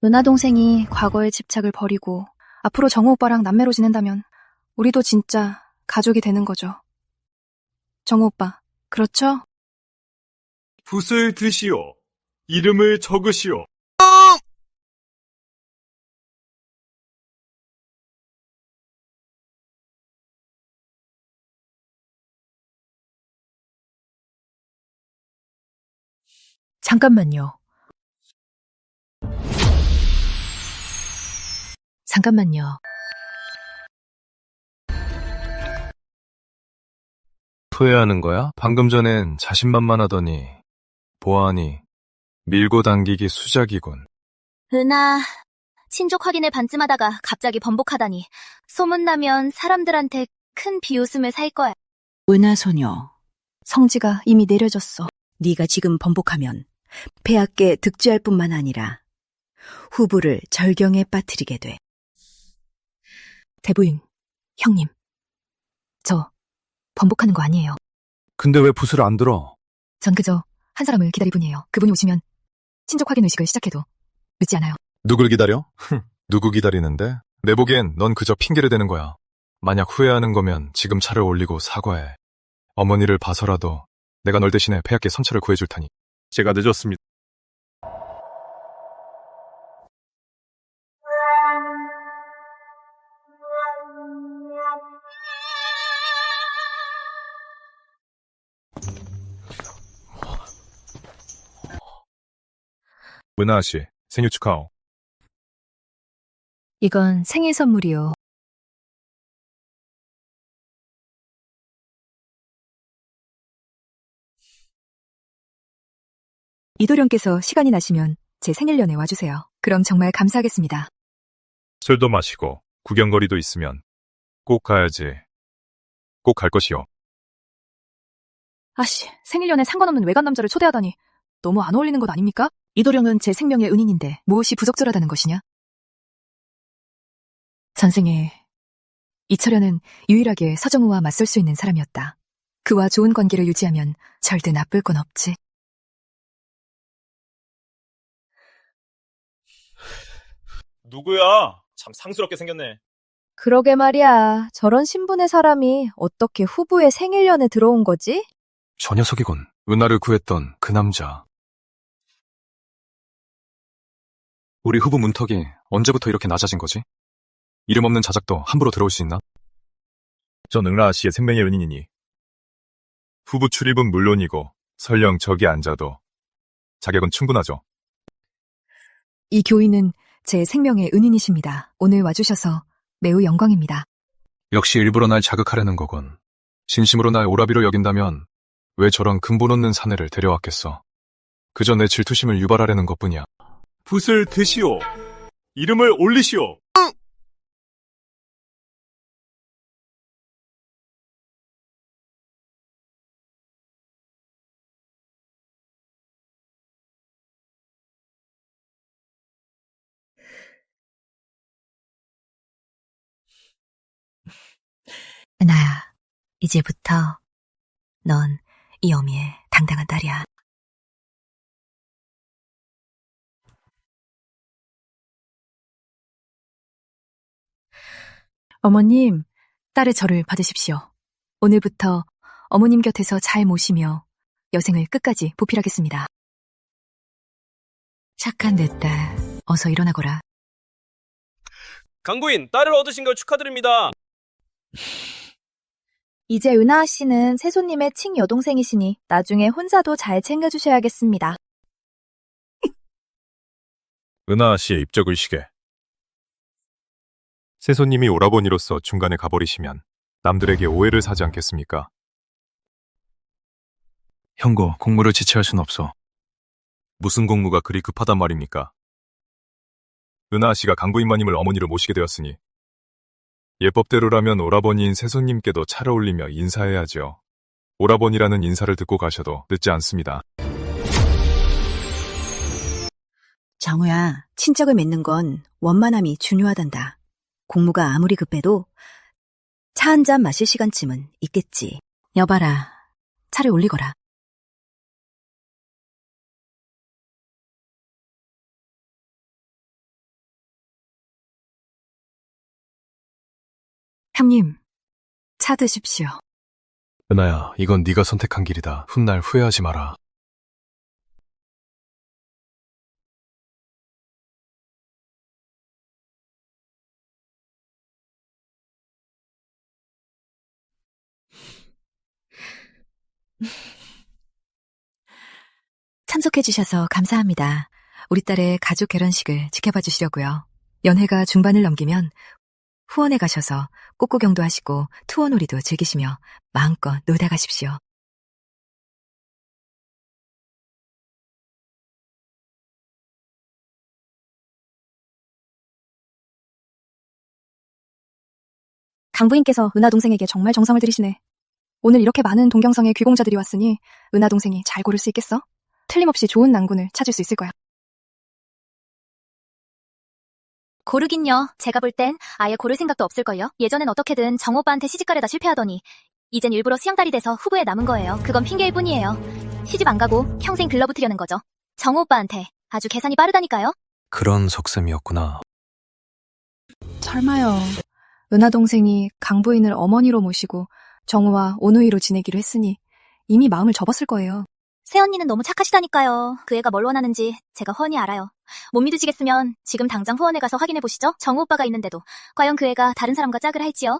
은하 동생이 과거의 집착을 버리고 앞으로 정우 오빠랑 남매로 지낸다면 우리도 진짜 가족이 되는 거죠. 정우 오빠, 그렇죠? 붓을 드시오. 이름을 적으시오. 잠깐만요. 잠깐만요. 후회하는 거야? 방금 전엔 자신만만하더니 보아하니 밀고 당기기 수작이군. 은하, 친족 확인을 반쯤하다가 갑자기 번복하다니 소문나면 사람들한테 큰 비웃음을 살 거야. 은하 소녀, 성지가 이미 내려졌어. 네가 지금 번복하면 폐하께 득죄할 뿐만 아니라 후부를 절경에 빠뜨리게 돼. 대부인, 형님. 저 번복하는 거 아니에요. 근데 왜 붓을 안 들어? 전 그저 한 사람을 기다릴 뿐이에요. 그분이 오시면 친족 확인 의식을 시작해도 늦지 않아요. 누굴 기다려? 누구 기다리는데? 내 보기엔 넌 그저 핑계를 대는 거야. 만약 후회하는 거면 지금 차를 올리고 사과해. 어머니를 봐서라도 내가 널 대신에 폐하께 선처를 구해줄 테니. 제가 늦었습니다. 은하 씨, 생일 축하오. 이건 생일 선물이요. 이도령께서 시간이 나시면 제 생일연에 와주세요. 그럼 정말 감사하겠습니다. 술도 마시고 구경거리도 있으면 꼭 가야지. 꼭 갈 것이요. 아씨, 생일연에 상관없는 외간 남자를 초대하다니 너무 안 어울리는 것 아닙니까? 이도령은 제 생명의 은인인데 무엇이 부적절하다는 것이냐? 전생에 이철현은 유일하게 서정우와 맞설 수 있는 사람이었다. 그와 좋은 관계를 유지하면 절대 나쁠 건 없지. 누구야? 참 상스럽게 생겼네. 그러게 말이야. 저런 신분의 사람이 어떻게 후보의 생일연에 들어온 거지? 저 녀석이군. 은하를 구했던 그 남자. 우리 후보 문턱이 언제부터 이렇게 낮아진 거지? 이름 없는 자작도 함부로 들어올 수 있나? 전 은하 씨의 생명의 은인이니 후보 출입은 물론이고 설령 저기 앉아도 자격은 충분하죠. 이 교인은 제 생명의 은인이십니다. 오늘 와주셔서 매우 영광입니다. 역시 일부러 날 자극하려는 거군. 진심으로 날 오라비로 여긴다면 왜 저런 근본 없는 사내를 데려왔겠어. 그저 내 질투심을 유발하려는 것뿐이야. 붓을 드시오. 이름을 올리시오. 은하야, 이제부터 넌 이 어미의 당당한 딸이야. 어머님, 딸의 절을 받으십시오. 오늘부터 어머님 곁에서 잘 모시며 여생을 끝까지 보필하겠습니다. 착한 내 딸, 어서 일어나거라. 강부인, 딸을 얻으신 걸 축하드립니다. 이제 은하 씨는 세손님의 친여동생이시니 나중에 혼사도 잘 챙겨주셔야겠습니다. 은하 씨의 입적을 시게. 세손님이 오라버니로서 중간에 가버리시면 남들에게 오해를 사지 않겠습니까? 형고, 공무를 지체할 순 없어. 무슨 공무가 그리 급하단 말입니까? 은하 씨가 강부인마님을 어머니로 모시게 되었으니 예법대로라면 오라버니인 세손님께도 차를 올리며 인사해야죠. 오라버니라는 인사를 듣고 가셔도 늦지 않습니다. 정우야, 친척을 맺는 건 원만함이 중요하단다. 공무가 아무리 급해도 차 한 잔 마실 시간쯤은 있겠지. 여봐라, 차를 올리거라. 형님, 차 드십시오. 은하야, 이건 네가 선택한 길이다. 훗날 후회하지 마라. 참석해주셔서 감사합니다. 우리 딸의 가족 결혼식을 지켜봐 주시려고요. 연회가 중반을 넘기면 후원에 가셔서 꽃구경도 하시고 투어놀이도 즐기시며 마음껏 놀다 가십시오. 강부인께서 은하 동생에게 정말 정성을 들이시네. 오늘 이렇게 많은 동경성의 귀공자들이 왔으니 은하 동생이 잘 고를 수 있겠어? 틀림없이 좋은 낭군을 찾을 수 있을 거야. 고르긴요. 제가 볼 땐 아예 고를 생각도 없을걸요. 예전엔 어떻게든 정우 오빠한테 시집가려다 실패하더니 이젠 일부러 수영달이 돼서 후보에 남은 거예요. 그건 핑계일 뿐이에요. 시집 안 가고 평생 들러붙으려는 거죠. 정우 오빠한테 아주 계산이 빠르다니까요. 그런 속셈이었구나. 설마요. 은하 동생이 강 부인을 어머니로 모시고 정우와 온우이로 지내기로 했으니 이미 마음을 접었을 거예요. 새언니는 너무 착하시다니까요. 그 애가 뭘 원하는지 제가 훤히 알아요. 못 믿으시겠으면 지금 당장 후원에 가서 확인해보시죠. 정우 오빠가 있는데도 과연 그 애가 다른 사람과 짝을 할지요?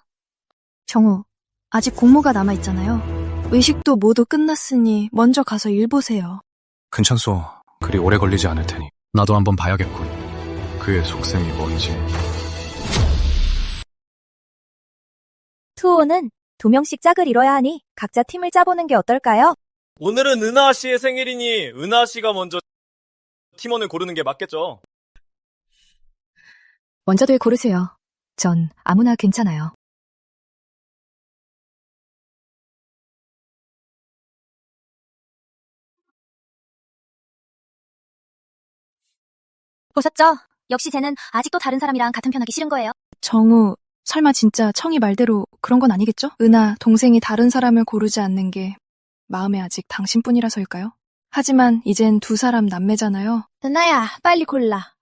정우, 아직 공모가 남아있잖아요. 의식도 모두 끝났으니 먼저 가서 일 보세요. 괜찮소. 그리 오래 걸리지 않을 테니. 나도 한번 봐야겠군. 그의 속셈이 뭔지. 투호는 2명씩 짝을 이뤄야 하니 각자 팀을 짜보는 게 어떨까요? 오늘은 은하 씨의 생일이니 은하 씨가 먼저 팀원을 고르는 게 맞겠죠? 먼저들 고르세요. 전 아무나 괜찮아요. 보셨죠? 역시 쟤는 아직도 다른 사람이랑 같은 편하기 싫은 거예요. 정우, 설마 진짜 청이 말대로 그런 건 아니겠죠? 은하, 동생이 다른 사람을 고르지 않는 게 마음에 아직 당신뿐이라서일까요? 하지만 이젠 두 사람 남매잖아요. 은하야, 빨리 골라.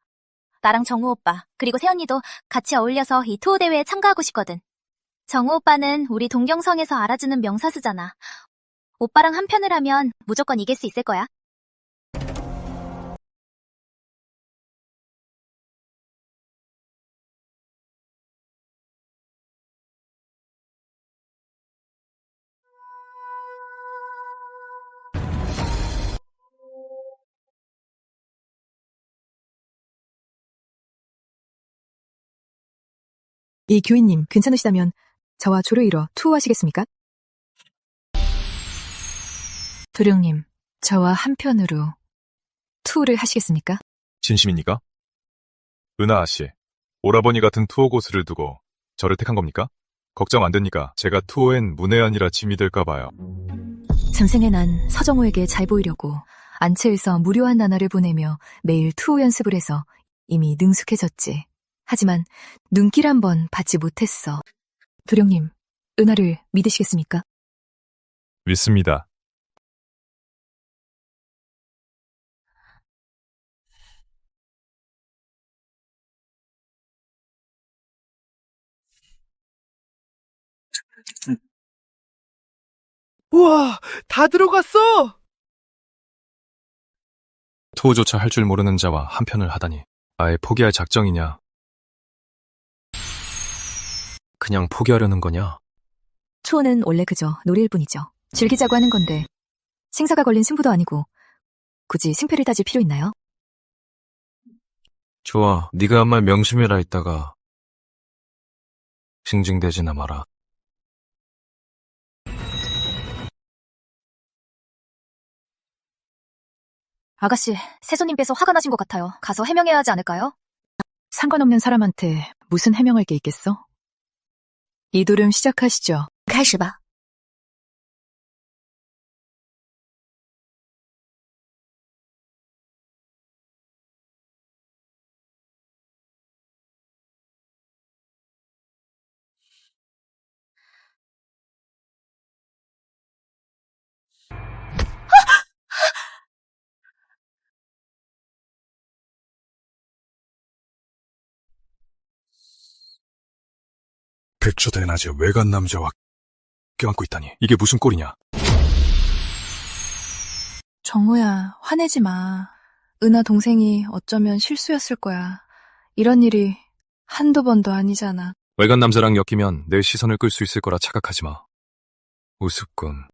나랑 정우 오빠, 그리고 새언니도 같이 어울려서 이 투호 대회에 참가하고 싶거든. 정우 오빠는 우리 동경성에서 알아주는 명사수잖아. 오빠랑 한 편을 하면 무조건 이길 수 있을 거야. 이 교인님 괜찮으시다면 저와 조를 이뤄 투호하시겠습니까? 도령님, 저와 한편으로 투호를 하시겠습니까? 진심입니까? 은하 씨, 오라버니 같은 투호 고수를 두고 저를 택한 겁니까? 걱정 안 됩니까? 제가 투호엔 문외한이라 짐이 될까 봐요. 전생에 난 서정호에게 잘 보이려고 안채에서 무료한 나날을 보내며 매일 투호 연습을 해서 이미 능숙해졌지. 하지만 눈길 한번 받지 못했어. 도령님, 은하를 믿으시겠습니까? 믿습니다. 우와, 다 들어갔어! 투호조차 할 줄 모르는 자와 한편을 하다니. 아예 포기할 작정이냐? 그냥 포기하려는 거냐? 투호는 원래 그저 놀이일 뿐이죠. 즐기자고 하는 건데 생사가 걸린 승부도 아니고 굳이 승패를 따질 필요 있나요? 좋아, 네가 한 말 명심해라 했다가 징징대지나 마라. 아가씨, 새손님께서 화가 나신 것 같아요. 가서 해명해야 하지 않을까요? 상관없는 사람한테 무슨 해명할 게 있겠어? 이도령 시작하시죠. 开始吧. 백초된 아재 외간 남자와 껴안고 있다니. 이게 무슨 꼴이냐? 정우야, 화내지 마. 은하 동생이 어쩌면 실수였을 거야. 이런 일이 한두 번도 아니잖아. 외간 남자랑 엮이면 내 시선을 끌 수 있을 거라 착각하지 마. 우습군.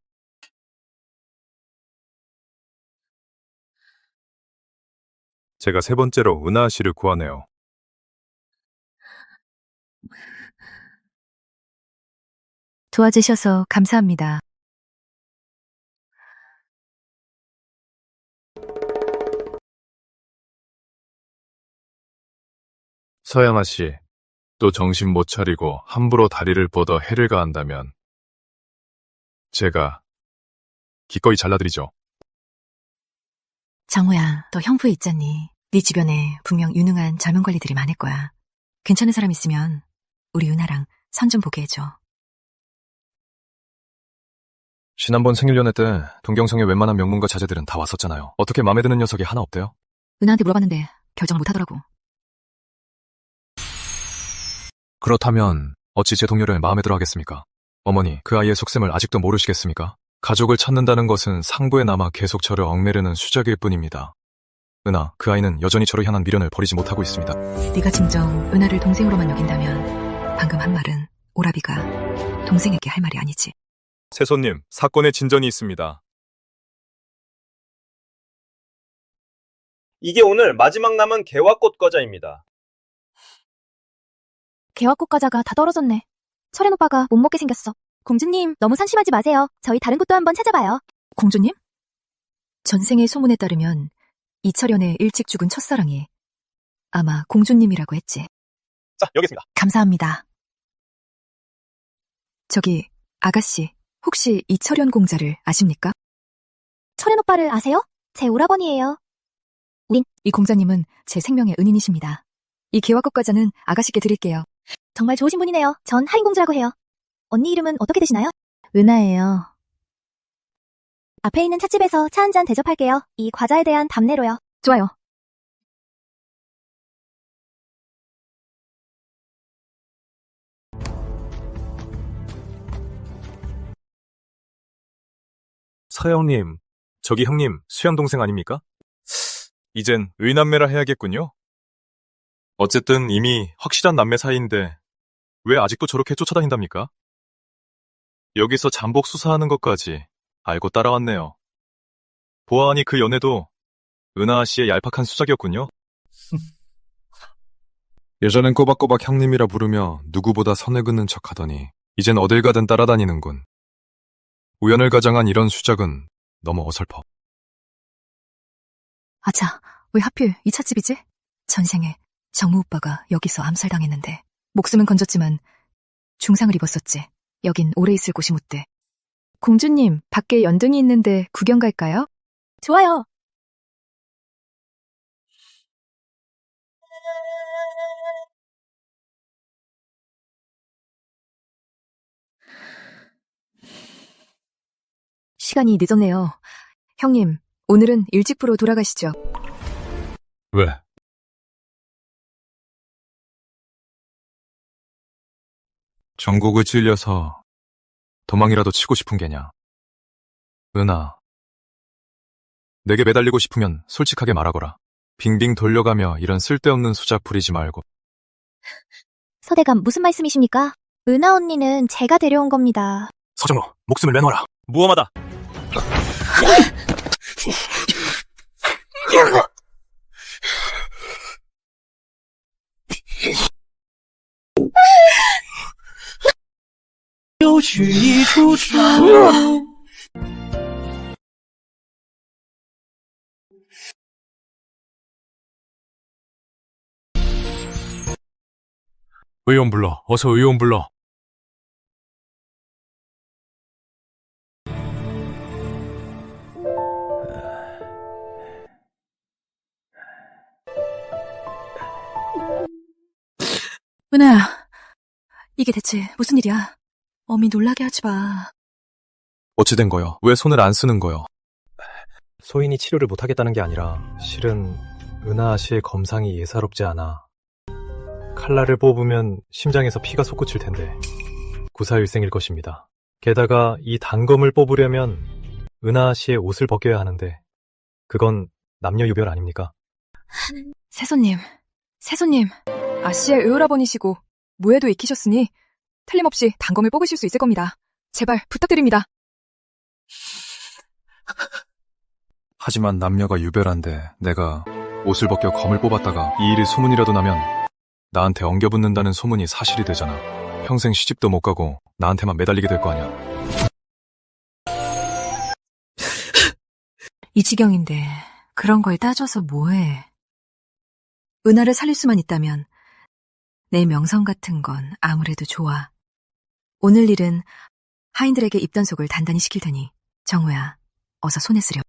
제가 세 번째로 은하 씨를 구하네요. 도와주셔서 감사합니다. 서양아 씨, 또 정신 못 차리고 함부로 다리를 뻗어 해를 가한다면 제가 기꺼이 잘라드리죠. 정우야, 너 형부 있잖니. 네 주변에 분명 유능한 젊은 관리들이 많을 거야. 괜찮은 사람 있으면 우리 은하랑 선 좀 보게 해줘. 지난번 생일연회 때 동경성의 웬만한 명문가 자제들은 다 왔었잖아요. 어떻게 마음에 드는 녀석이 하나 없대요? 은하한테 물어봤는데 결정을 못 하더라고. 그렇다면 어찌 제 동료를 마음에 들어 하겠습니까? 어머니, 그 아이의 속셈을 아직도 모르시겠습니까? 가족을 찾는다는 것은 상부에 남아 계속 저를 얽매르는 수작일 뿐입니다. 은하, 그 아이는 여전히 저를 향한 미련을 버리지 못하고 있습니다. 네가 진정 은하를 동생으로만 여긴다면 방금 한 말은 오라비가 동생에게 할 말이 아니지. 세손님, 사건에 진전이 있습니다. 이게 오늘 마지막 남은 개화꽃 과자입니다. 개화꽃 과자가 다 떨어졌네. 철현 오빠가 못 먹게 생겼어. 공주님, 너무 상심하지 마세요. 저희 다른 곳도 한번 찾아봐요. 공주님? 전생의 소문에 따르면 이철연의 일찍 죽은 첫사랑이 아마 공주님이라고 했지. 자, 여기 있습니다. 감사합니다. 저기, 아가씨, 혹시 이철연 공자를 아십니까? 철현 오빠를 아세요? 제 오라버니예요. 이 공자님은 제 생명의 은인이십니다. 이 개화꽃 과자는 아가씨께 드릴게요. 정말 좋으신 분이네요. 전 하인공주라고 해요. 언니 이름은 어떻게 되시나요? 은하예요. 앞에 있는 찻집에서 차 한 잔 대접할게요. 이 과자에 대한 답례로요. 좋아요. 서영님, 저기 형님, 수양 동생 아닙니까? 이젠 의남매라 해야겠군요. 어쨌든 이미 확실한 남매 사이인데 왜 아직도 저렇게 쫓아다닌답니까? 여기서 잠복 수사하는 것까지 알고 따라왔네요. 보아하니 그 연애도 은하 씨의 얄팍한 수작이었군요. 예전엔 꼬박꼬박 형님이라 부르며 누구보다 선을 긋는 척하더니 이젠 어딜 가든 따라다니는군. 우연을 가장한 이런 수작은 너무 어설퍼. 아차, 왜 하필 이 찻집이지? 전생에 정우 오빠가 여기서 암살당했는데 목숨은 건졌지만 중상을 입었었지. 여긴 오래 있을 곳이 못 돼. 공주님, 밖에 연등이 있는데 구경 갈까요? 좋아요. 시간이 늦었네요. 형님, 오늘은 일찍부로 돌아가시죠. 왜? 전국을 찔려서 도망이라도 치고 싶은 게냐? 은하, 내게 매달리고 싶으면 솔직하게 말하거라. 빙빙 돌려가며 이런 쓸데없는 수작 부리지 말고. 서대감 무슨 말씀이십니까? 은하 언니는 제가 데려온 겁니다. 서정로, 목숨을 내놔라. 무엄하다. 의원 불러. 어서 의원 불러. 은하야, 이게 대체 무슨 일이야? 어미 놀라게 하지 마. 어찌 된 거요? 왜 손을 안 쓰는 거요? 소인이 치료를 못하겠다는 게 아니라 실은 은하 씨의 검상이 예사롭지 않아. 칼날을 뽑으면 심장에서 피가 솟구칠 텐데 구사일생일 것입니다. 게다가 이 단검을 뽑으려면 은하 씨의 옷을 벗겨야 하는데 그건 남녀 유별 아닙니까? 세손님, 아씨의 의오라버니시고 무예도 익히셨으니 틀림없이 단검을 뽑으실 수 있을 겁니다. 제발 부탁드립니다. 하지만 남녀가 유별한데 내가 옷을 벗겨 검을 뽑았다가 이 일이 소문이라도 나면 나한테 엉겨붙는다는 소문이 사실이 되잖아. 평생 시집도 못 가고 나한테만 매달리게 될 거 아니야. 이 지경인데 그런 걸 따져서 뭐해. 은하를 살릴 수만 있다면 내 명성 같은 건 아무래도 좋아. 오늘 일은 하인들에게 입단속을 단단히 시킬 테니 정우야, 어서 손에 쓰렴.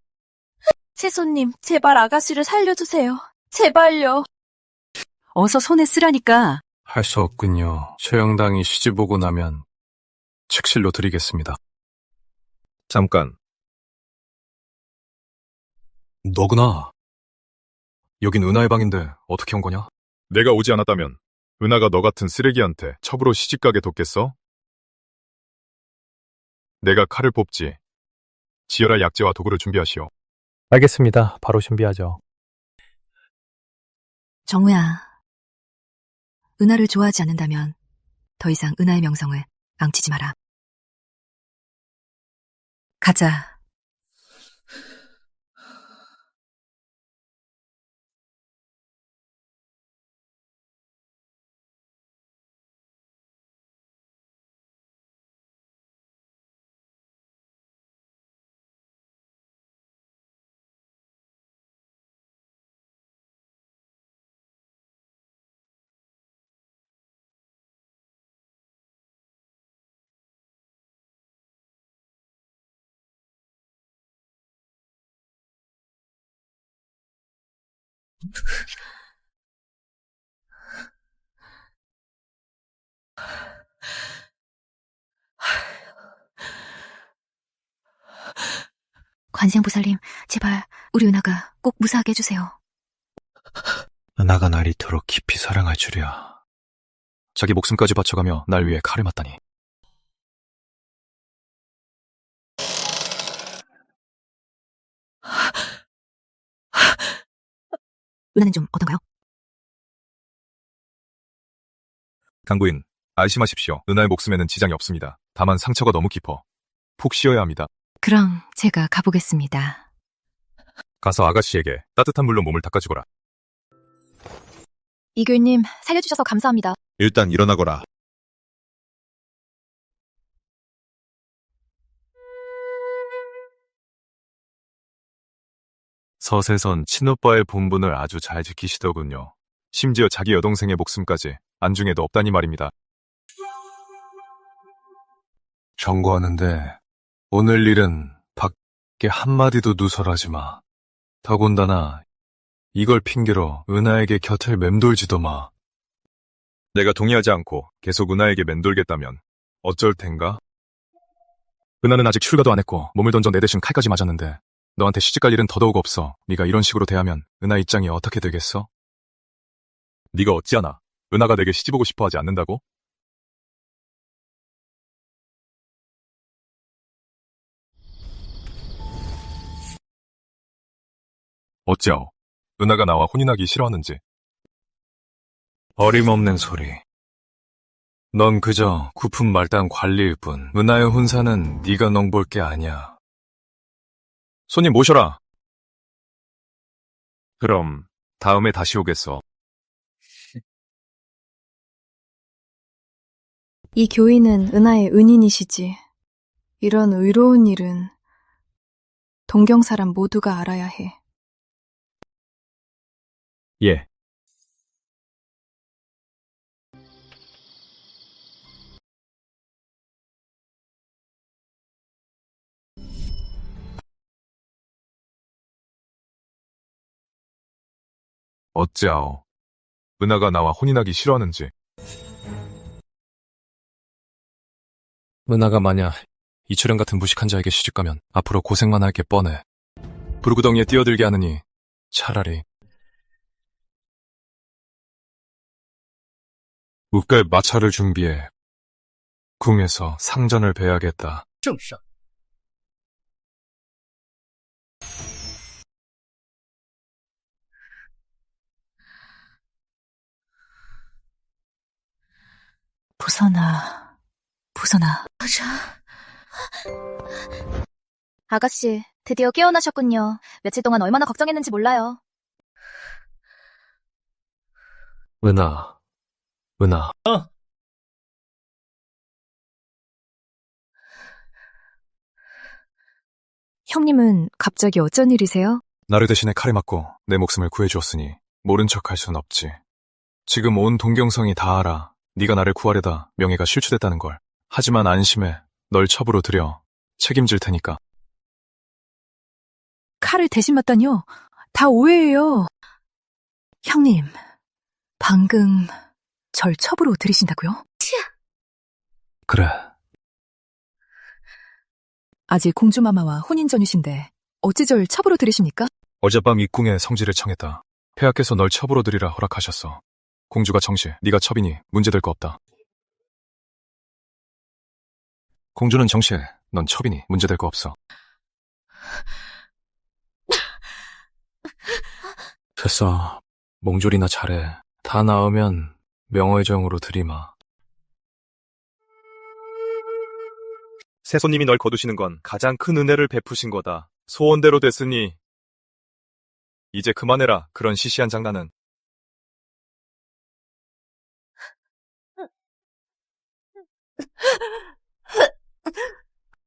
세손님, 제발 아가씨를 살려주세요. 제발요. 어서 손에 쓰라니까. 할 수 없군요. 최영당이 시집 오고 나면 책실로 드리겠습니다. 잠깐. 너구나. 여긴 은하의 방인데 어떻게 온 거냐? 내가 오지 않았다면 은하가 너 같은 쓰레기한테 첩으로 시집가게 뒀겠어? 내가 칼을 뽑지. 지혈할 약재와 도구를 준비하시오. 알겠습니다. 바로 준비하죠. 정우야. 은하를 좋아하지 않는다면 더 이상 은하의 명성을 망치지 마라. 가자. 관세음보살님, 제발 우리 은하가 꼭 무사하게 해주세요. 은하가 날 이토록 깊이 사랑할 줄이야. 자기 목숨까지 바쳐가며 날 위해 칼을 맞다니. 은하는 좀 어떤가요? 강부인, 안심하십시오. 은하의 목숨에는 지장이 없습니다. 다만 상처가 너무 깊어. 푹 쉬어야 합니다. 그럼 제가 가보겠습니다. 가서 아가씨에게 따뜻한 물로 몸을 닦아주거라. 이글님, 살려주셔서 감사합니다. 일단 일어나거라. 서세선 친오빠의 본분을 아주 잘 지키시더군요. 심지어 자기 여동생의 목숨까지 안중에도 없다니 말입니다. 경고하는데 오늘 일은 밖에 한마디도 누설하지 마. 더군다나 이걸 핑계로 은하에게 곁을 맴돌지도 마. 내가 동의하지 않고 계속 은하에게 맴돌겠다면 어쩔 텐가? 은하는 아직 출가도 안 했고 몸을 던져 내 대신 칼까지 맞았는데 너한테 시집갈 일은 더더욱 없어. 네가 이런 식으로 대하면 은하 입장이 어떻게 되겠어? 네가 어찌하나? 은하가 내게 시집오고 싶어 하지 않는다고? 어찌하오? 은하가 나와 혼인하기 싫어하는지? 어림없는 소리. 넌 그저 구품 말단 관리일 뿐. 은하의 혼사는 네가 넘볼 게 아니야. 손님 모셔라. 그럼 다음에 다시 오겠어. 이 교인은 은하의 은인이시지. 이런 의로운 일은 동경 사람 모두가 알아야 해. 예. 어찌하오? 은하가 나와 혼인하기 싫어하는지? 은하가 만약 이철현 같은 무식한 자에게 시집가면 앞으로 고생만 할 게 뻔해. 불구덩이에 뛰어들게 하느니 차라리 웃갈 마차를 준비해 궁에서 상전을 배야겠다. 부서나. 아가씨, 드디어 깨어나셨군요. 며칠 동안 얼마나 걱정했는지 몰라요. 은하. 형님은 갑자기 어쩐 일이세요? 나를 대신에 칼에 맞고 내 목숨을 구해주었으니 모른 척할 순 없지. 지금 온 동경성이 다 알아. 네가 나를 구하려다 명예가 실추됐다는 걸. 하지만 안심해. 널 첩으로 들여 책임질 테니까. 칼을 대신 맞다니요? 다 오해예요. 형님, 방금 절 첩으로 들이신다고요? 그래. 아직 공주마마와 혼인 전이신데 어찌 절 첩으로 들이십니까? 어젯밤 입궁에 성지를 청했다. 폐하께서 널 첩으로 들이라 허락하셨어. 공주가 정시, 네가 첩이니 문제될 거 없다. 공주는 정시에, 넌 첩이니 문제될 거 없어. 됐어. 몽졸이나 잘해. 다 나으면 명호의 정으로 들이마. 세손님이 널 거두시는 건 가장 큰 은혜를 베푸신 거다. 소원대로 됐으니 이제 그만해라. 그런 시시한 장난은.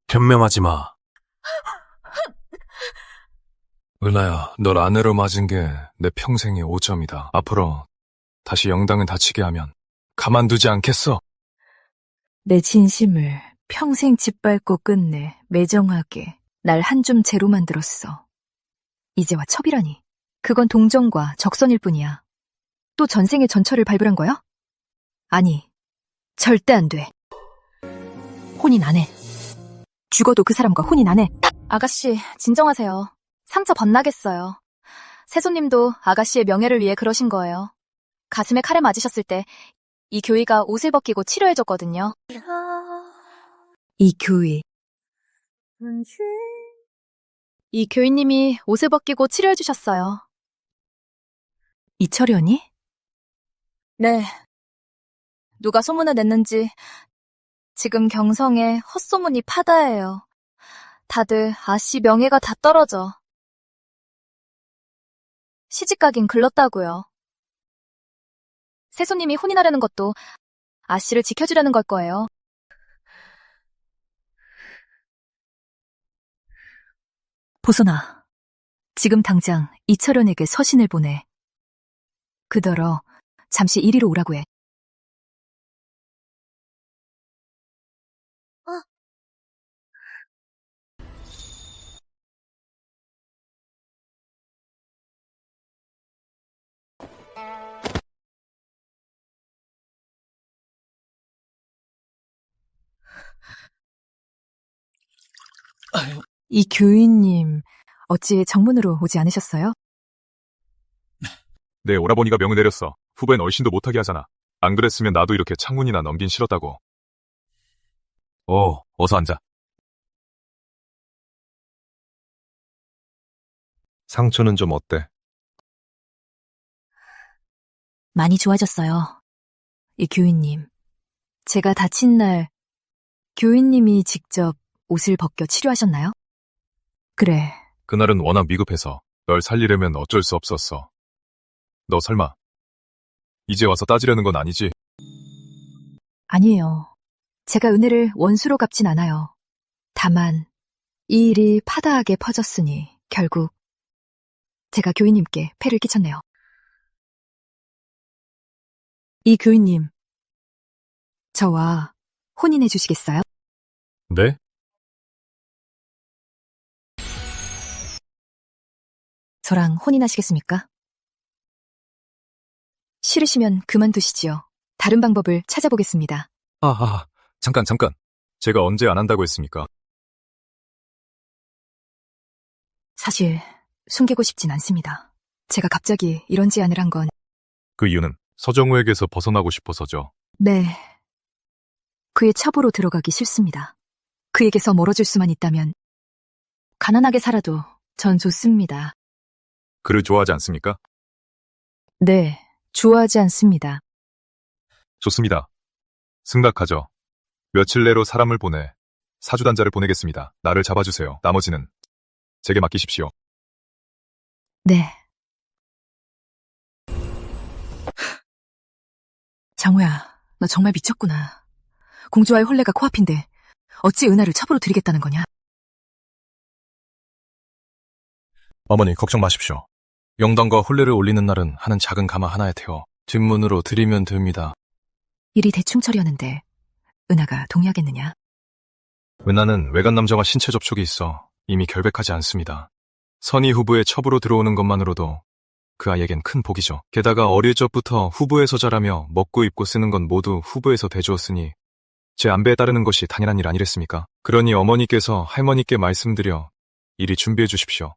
변명하지 마. 은하야, 널 아내로 맞은 게 내 평생의 오점이다. 앞으로 다시 영당을 다치게 하면 가만두지 않겠어. 내 진심을 평생 짓밟고 끝내 매정하게 날 한 줌 재로 만들었어. 이제와 첩이라니. 그건 동정과 적선일 뿐이야. 또 전생의 전철을 밟으란 거야? 아니, 절대 안 돼. 혼인 안 해. 죽어도 그 사람과 혼인 안 해. 아가씨, 진정하세요. 상처 벗나겠어요. 세손님도 아가씨의 명예를 위해 그러신 거예요. 가슴에 칼을 맞으셨을 때 이 교의가 옷을 벗기고 치료해줬거든요. 이 교의. 이 교의님이 옷을 벗기고 치료해주셨어요. 이철연이? 네. 누가 소문을 냈는지 지금 경성에 헛소문이 파다해요. 다들 아씨 명예가 다 떨어져. 시집가긴 글렀다고요. 세손님이 혼인하려는 것도 아씨를 지켜주려는 걸 거예요. 보선아, 지금 당장 이철연에게 서신을 보내. 그더러 잠시 이리로 오라고 해. 이 교인님, 어찌 정문으로 오지 않으셨어요? 내 오라버니가 명을 내렸어. 후배는 얼씬도 못하게 하잖아. 안 그랬으면 나도 이렇게 창문이나 넘긴 싫었다고. 어서 앉아. 상처는 좀 어때? 많이 좋아졌어요. 이 교인님, 제가 다친 날 교인님이 직접 옷을 벗겨 치료하셨나요? 그래. 그날은 워낙 미급해서 널 살리려면 어쩔 수 없었어. 너 설마 이제 와서 따지려는 건 아니지? 아니에요. 제가 은혜를 원수로 갚진 않아요. 다만 이 일이 파다하게 퍼졌으니 결국 제가 교인님께 폐를 끼쳤네요. 이 교인님, 저와 혼인해 주시겠어요? 네? 저랑 혼인하시겠습니까? 싫으시면 그만두시지요. 다른 방법을 찾아보겠습니다. 잠깐. 제가 언제 안 한다고 했습니까? 사실 숨기고 싶진 않습니다. 제가 갑자기 이런 제안을 한 건 그 이유는 서정우에게서 벗어나고 싶어서죠. 네. 그의 첩으로 들어가기 싫습니다. 그에게서 멀어질 수만 있다면 가난하게 살아도 전 좋습니다. 그를 좋아하지 않습니까? 네, 좋아하지 않습니다. 좋습니다. 승낙하죠. 며칠 내로 사람을 보내 사주단자를 보내겠습니다. 나를 잡아주세요. 나머지는 제게 맡기십시오. 네. 장우야, 너 정말 미쳤구나. 공주와의 혼례가 코앞인데 어찌 은하를 첩으로 들이겠다는 거냐? 어머니, 걱정 마십시오. 영당과 혼례를 올리는 날은 하는 작은 가마 하나에 태워 뒷문으로 들이면 됩니다. 일이 대충 처리하는데 은하가 동의하겠느냐? 은하는 외간 남자와 신체 접촉이 있어 이미 결백하지 않습니다. 선의 후부의 첩으로 들어오는 것만으로도 그 아이에겐 큰 복이죠. 게다가 어릴 적부터 후보에서 자라며 먹고 입고 쓰는 건 모두 후보에서 대주었으니 제 안배에 따르는 것이 당연한 일 아니랬습니까? 그러니 어머니께서 할머니께 말씀드려 이리 준비해 주십시오.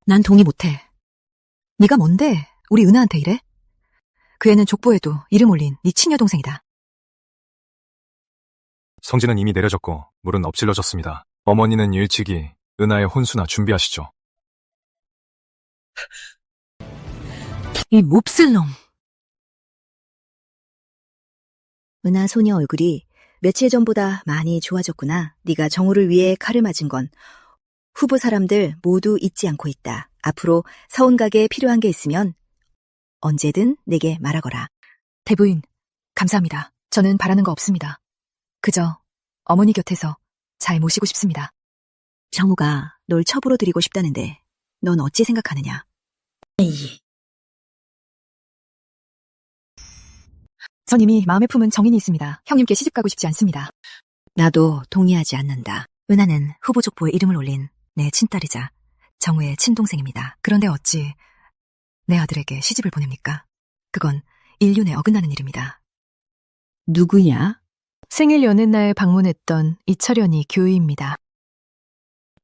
난 동의 못해. 네가 뭔데 우리 은하한테 이래? 그 애는 족보에도 이름 올린 네 친여 동생이다. 성지는 이미 내려졌고 물은 엎질러졌습니다. 어머니는 일찍이 은하의 혼수나 준비하시죠. 이 몹쓸 놈. 은하 소녀 얼굴이 며칠 전보다 많이 좋아졌구나. 네가 정우를 위해 칼을 맞은 건 후보 사람들 모두 잊지 않고 있다. 앞으로 서운가게에 필요한 게 있으면 언제든 내게 말하거라. 대부인, 감사합니다. 저는 바라는 거 없습니다. 그저 어머니 곁에서 잘 모시고 싶습니다. 정우가 널 첩으로 들이고 싶다는데 넌 어찌 생각하느냐? 전 이미 마음에 품은 정인이 있습니다. 형님께 시집가고 싶지 않습니다. 나도 동의하지 않는다. 은하는 후보 족보에 이름을 올린 내 친딸이자 정우의 친동생입니다. 그런데 어찌 내 아들에게 시집을 보냅니까? 그건 인륜에 어긋나는 일입니다. 누구냐? 생일 여는 날 방문했던 이철연이 교의입니다.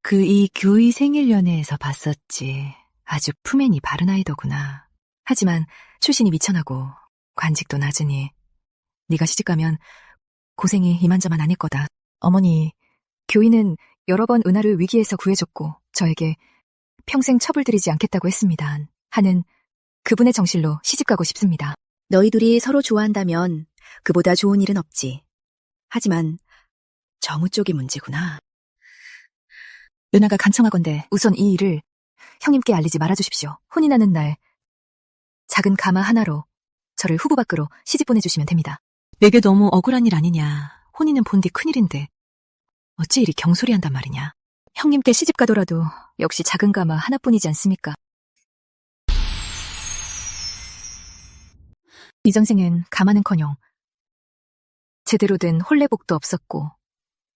그 이 교의 생일 연회에서 봤었지. 아주 품행이 바른 아이더구나. 하지만 출신이 미천하고 관직도 낮으니 네가 시집가면 고생이 이만저만 아닐 거다. 어머니, 교의는 여러 번 은하를 위기에서 구해줬고 저에게 평생 첩을 들이지 않겠다고 했습니다. 하는 그분의 정실로 시집가고 싶습니다. 너희 둘이 서로 좋아한다면 그보다 좋은 일은 없지. 하지만 정우 쪽이 문제구나. 은하가 간청하건대 우선 이 일을 형님께 알리지 말아주십시오. 혼이 나는 날 작은 가마 하나로 저를 후보 밖으로 시집 보내주시면 됩니다. 내게 너무 억울한 일 아니냐. 혼인은 본디 큰일인데 어찌 이리 경솔이한단 말이냐. 형님께 시집 가더라도 역시 작은 가마 하나뿐이지 않습니까? 이 전생엔 가마는커녕 제대로 된 홀레복도 없었고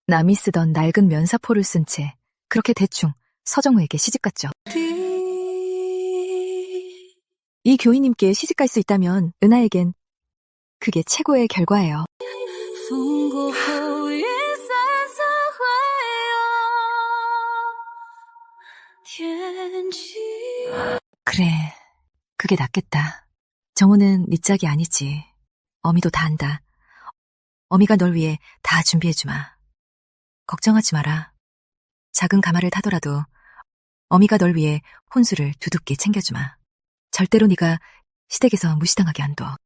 남이 쓰던 낡은 면사포를 쓴 채 그렇게 대충 서정우에게 시집갔죠. 이 교인님께 시집갈 수 있다면 은하에겐 그게 최고의 결과예요. 그래, 그게 낫겠다. 정우는 네 짝이 아니지. 어미도 다 안다. 어미가 널 위해 다 준비해주마. 걱정하지 마라. 작은 가마를 타더라도 어미가 널 위해 혼수를 두둑히 챙겨주마. 절대로 네가 시댁에서 무시당하게 안 둬.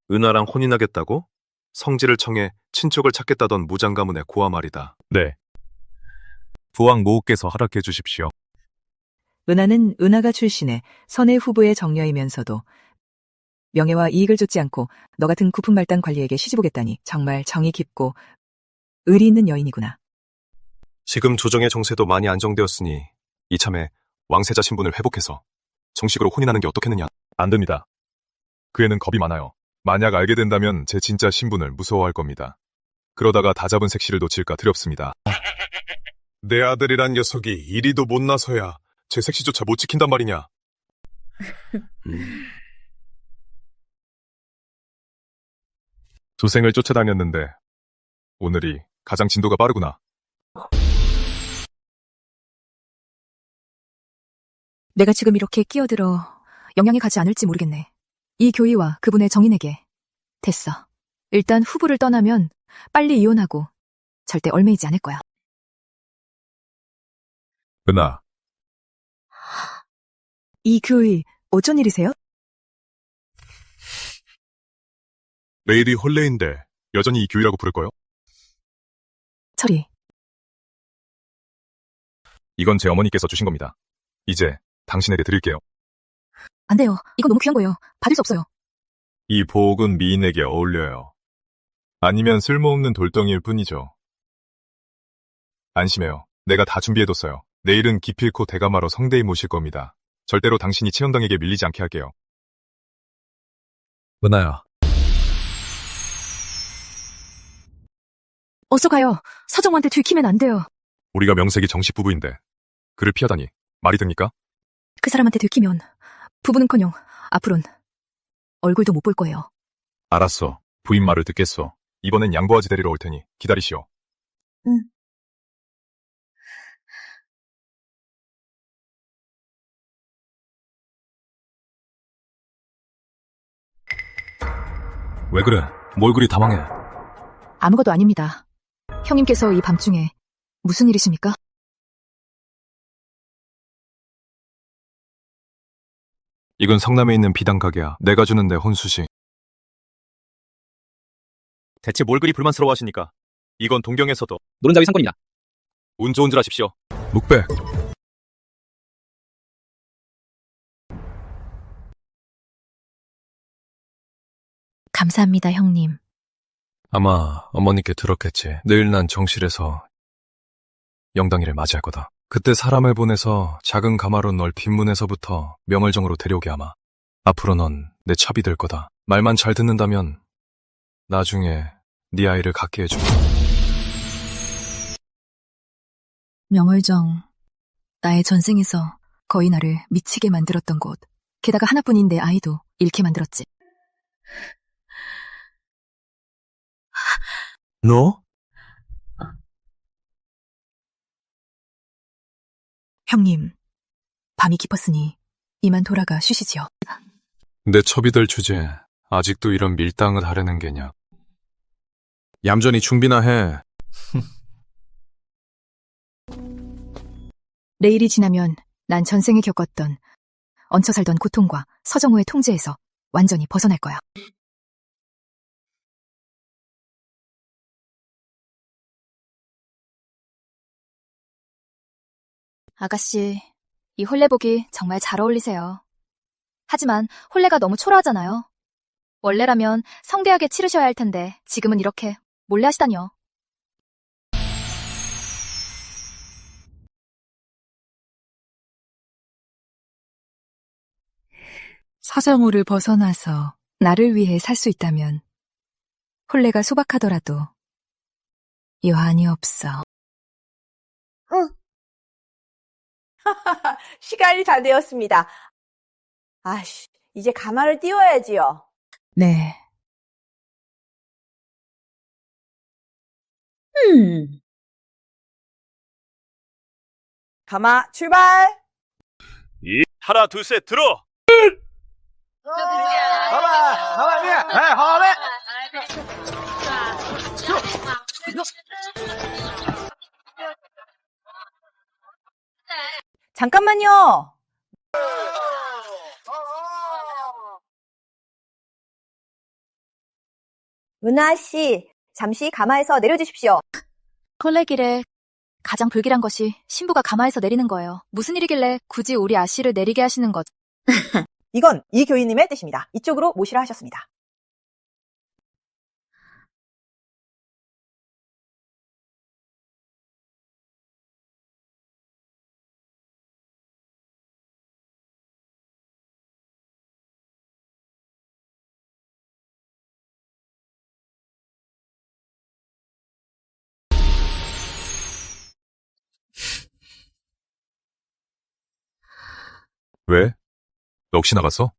은하랑 혼인하겠다고? 성지를 청해 친척을 찾겠다던 무장 가문의 고아 말이다. 네. 부왕 모우께서 허락해 주십시오. 은하는 은하가 출신의 선의 후보의 정녀이면서도 명예와 이익을 쫓지 않고 너 같은 구품말단 관리에게 시집오겠다니 정말 정이 깊고 의리 있는 여인이구나. 지금 조정의 정세도 많이 안정되었으니 이참에 왕세자 신분을 회복해서 정식으로 혼인하는 게 어떻겠느냐? 안 됩니다. 그 애는 겁이 많아요. 만약 알게 된다면 제 진짜 신분을 무서워할 겁니다. 그러다가 다 잡은 색시를 놓칠까 두렵습니다. 내 아들이란 녀석이 이리도 못나서야 제 색시조차 못 지킨단 말이냐? 도생을 쫓아다녔는데 오늘이 가장 진도가 빠르구나. 내가 지금 이렇게 끼어들어 영향이 가지 않을지 모르겠네. 이 교의와 그분의 정인에게. 됐어. 일단 후보를 떠나면 빨리 이혼하고 절대 얼매이지 않을 거야. 은하. 이 교의 어쩐 일이세요? 내일이 혼례인데 여전히 이 교의라고 부를 거요? 철이. 이건 제 어머니께서 주신 겁니다. 이제 당신에게 드릴게요. 안 돼요. 이거 너무 귀한 거예요. 받을 수 없어요. 이 보옥은 미인에게 어울려요. 아니면 쓸모없는 돌덩이일 뿐이죠. 안심해요. 내가 다 준비해뒀어요. 내일은 기필코 대가마로 성대히 모실 겁니다. 절대로 당신이 치현당에게 밀리지 않게 할게요. 은하야. 어서 가요. 서정우한테 들키면 안 돼요. 우리가 명색이 정식 부부인데 그를 피하다니. 말이 됩니까? 그 사람한테 들키면 부부는커녕 앞으론 얼굴도 못 볼 거예요. 알았어. 부인 말을 듣겠어. 이번엔 양보아지 데리러 올 테니 기다리시오. 응. 왜 그래? 뭘 그리 당황해? 아무것도 아닙니다. 형님께서 이 밤중에 무슨 일이십니까? 이건 성남에 있는 비단 가게야. 내가 주는 내 혼수시. 대체 뭘 그리 불만스러워하십니까? 이건 동경에서도 노른자위 상권입니다. 운 좋은 줄 아십시오. 묵백. 감사합니다, 형님. 아마 어머니께 들었겠지. 내일 난 정실에서 영당이를 맞이할 거다. 그때 사람을 보내서 작은 가마로 널 빈문에서부터 명월정으로 데려오게 하마. 앞으로 넌 내 첩이 될 거다. 말만 잘 듣는다면 나중에 네 아이를 갖게 해주마. 명월정, 나의 전생에서 거의 나를 미치게 만들었던 곳. 게다가 하나뿐인 내 아이도 잃게 만들었지. 너? 형님, 밤이 깊었으니 이만 돌아가 쉬시지요. 내 첩이 될 주제에 아직도 이런 밀당을 하려는 게냐. 얌전히 준비나 해. 내일이 지나면 난 전생에 겪었던 얹혀 살던 고통과 서정호의 통제에서 완전히 벗어날 거야. 아가씨, 이 혼례복이 정말 잘 어울리세요. 하지만 혼례가 너무 초라하잖아요. 원래라면 성대하게 치르셔야 할 텐데 지금은 이렇게 몰래 하시다니요. 서정호를 벗어나서 나를 위해 살 수 있다면 혼례가 소박하더라도 여한이 없어. 시간이 다 되었습니다. 아씨, 이제 가마를 띄워야지요. 네. 가마 출발! 하나, 둘, 셋, 들어! 잠깐만요. 은하 씨, 잠시 가마에서 내려주십시오. 혼례길에 가장 불길한 것이 신부가 가마에서 내리는 거예요. 무슨 일이길래 굳이 우리 아씨를 내리게 하시는 거죠? 이건 이 교인님의 뜻입니다. 이쪽으로 모시라 하셨습니다. 왜? 넋이 나갔어?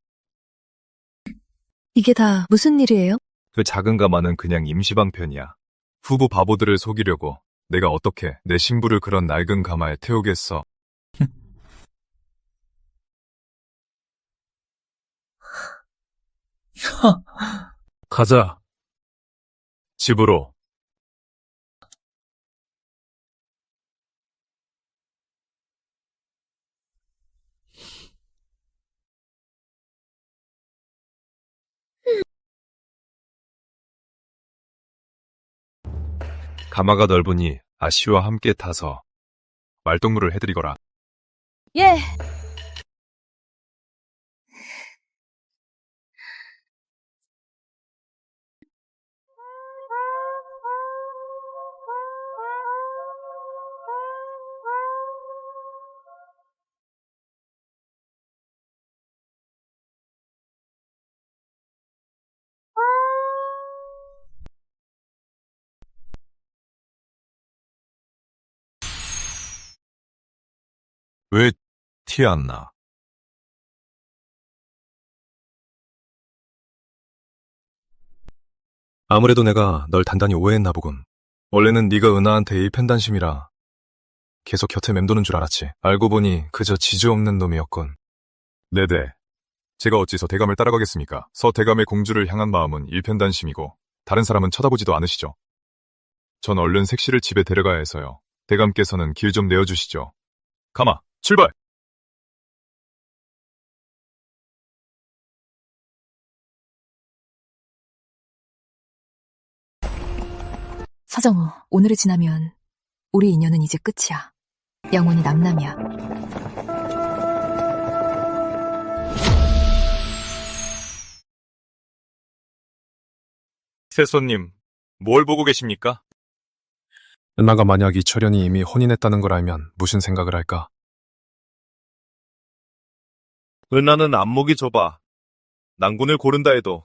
이게 다 무슨 일이에요? 그 작은 가마는 그냥 임시방편이야. 후보 바보들을 속이려고 내가 어떻게 내 신부를 그런 낡은 가마에 태우겠어. 가자. 집으로. 가마가 넓으니 아씨와 함께 타서 말동무를 해드리거라. 예. 왜 티 안 나. 아무래도 내가 널 단단히 오해했나 보군. 원래는 네가 은하한테 일편단심이라 계속 곁에 맴도는 줄 알았지. 알고 보니 그저 지주 없는 놈이었군. 네네. 제가 어찌서 대감을 따라가겠습니까? 서대감의 공주를 향한 마음은 일편단심이고 다른 사람은 쳐다보지도 않으시죠. 전 얼른 색시를 집에 데려가야 해서요. 대감께서는 길 좀 내어주시죠. 가마, 출발! 서정우, 오늘을 지나면 우리 인연은 이제 끝이야. 영원히 남남이야. 세손님, 뭘 보고 계십니까? 은하가 만약 이철현이 이미 혼인했다는 걸 알면 무슨 생각을 할까? 은하는 안목이 좁아 낭군을 고른다 해도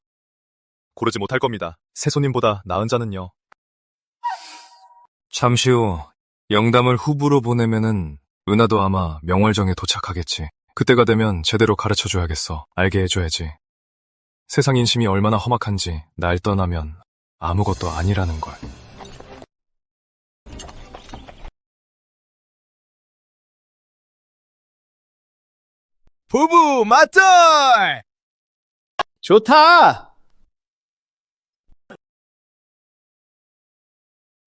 고르지 못할 겁니다. 세손님보다 나은 자는요. 잠시 후 영담을 후부로 보내면은 은하도 아마 명월정에 도착하겠지. 그때가 되면 제대로 가르쳐줘야겠어. 알게 해줘야지. 세상 인심이 얼마나 험악한지 날 떠나면 아무것도 아니라는 걸. 부부 맞절! 좋다!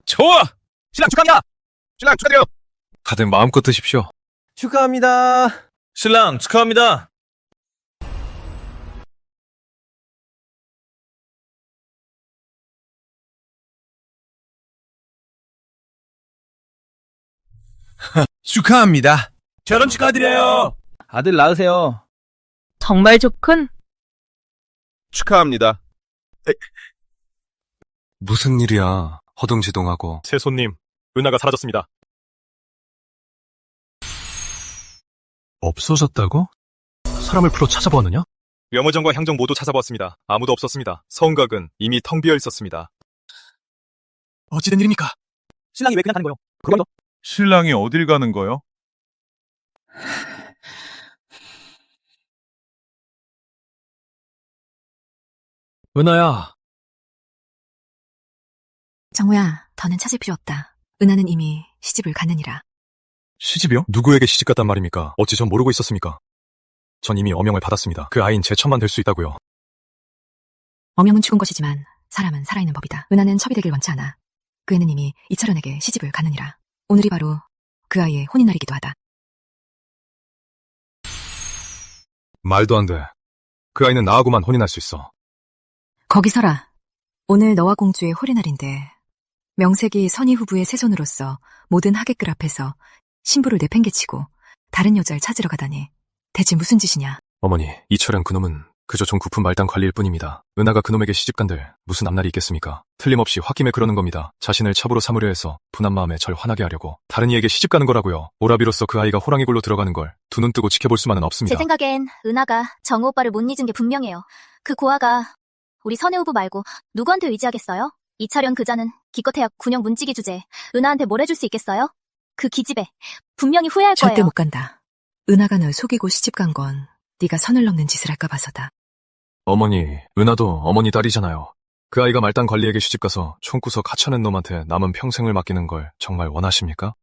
좋아! 신랑 축하합니다! 신랑 축하드려요! 다들 마음껏 드십시오. 축하합니다. 신랑 축하합니다! 축하합니다. 결혼 축하드려요! 아들 낳으세요. 정말 좋군. 축하합니다. 무슨 일이야. 허둥지둥하고. 세손님, 은하가 사라졌습니다. 없어졌다고? 사람을 풀어 찾아보았느냐? 명호정과 향정 모두 찾아봤습니다. 아무도 없었습니다. 서운각은 이미 텅 비어 있었습니다. 어찌된 일입니까? 신랑이 왜 그냥 가는 거요? 그걸로? 신랑이 어딜 가는 거요? 은하야. 정우야, 더는 찾을 필요 없다. 은하는 이미 시집을 갔느니라. 시집이요? 누구에게 시집 갔단 말입니까? 어찌 전 모르고 있었습니까? 전 이미 어명을 받았습니다. 그 아이는 제 천만 될 수 있다고요. 어명은 죽은 것이지만 사람은 살아있는 법이다. 은하는 첩이 되길 원치 않아. 그 애는 이미 이철현에게 시집을 갔느니라. 오늘이 바로 그 아이의 혼인날이기도 하다. 말도 안 돼. 그 아이는 나하고만 혼인할 수 있어. 거기 서라. 오늘 너와 공주의 호리날인데 명색이 선희 후부의 세손으로서 모든 하객들 앞에서 신부를 내팽개치고 다른 여자를 찾으러 가다니 대체 무슨 짓이냐. 어머니, 이철현 그놈은 그저 좀 구품 말단 관리일 뿐입니다. 은하가 그놈에게 시집간들 무슨 앞날이 있겠습니까? 틀림없이 홧김에 그러는 겁니다. 자신을 첩으로 삼으려 해서 분한 마음에 절 화나게 하려고. 다른 이에게 시집가는 거라고요. 오라비로서 그 아이가 호랑이 굴로 들어가는 걸 두 눈 뜨고 지켜볼 수만은 없습니다. 제 생각엔 은하가 정우 오빠를 못 잊은 게 분명해요. 그 고아가 우리 선혜 후보 말고 누구한테 의지하겠어요? 이철현 그자는 기껏해야 군용 문지기 주제에 은하한테 뭘 해줄 수 있겠어요? 그 기집애 분명히 후회할 거예요. 절대 못 간다. 은하가 널 속이고 시집간 건 네가 선을 넘는 짓을 할까 봐서다. 어머니, 은하도 어머니 딸이잖아요. 그 아이가 말단 관리에게 시집가서 총구석 하찮은 놈한테 남은 평생을 맡기는 걸 정말 원하십니까?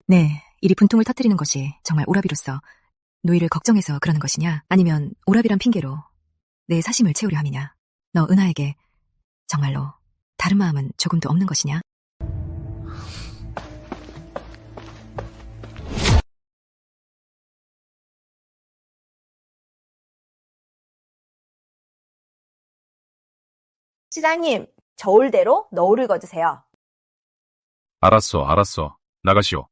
네, 이리 분통을 터뜨리는 것이 정말 오라비로서 노이를 걱정해서 그러는 것이냐? 아니면 오라비란 핑계로 내 사심을 채우려 함이냐? 너 은하에게 정말로 다른 마음은 조금도 없는 것이냐? 시장님, 저울대로 너울을 거주세요. 알았어. 나가시오.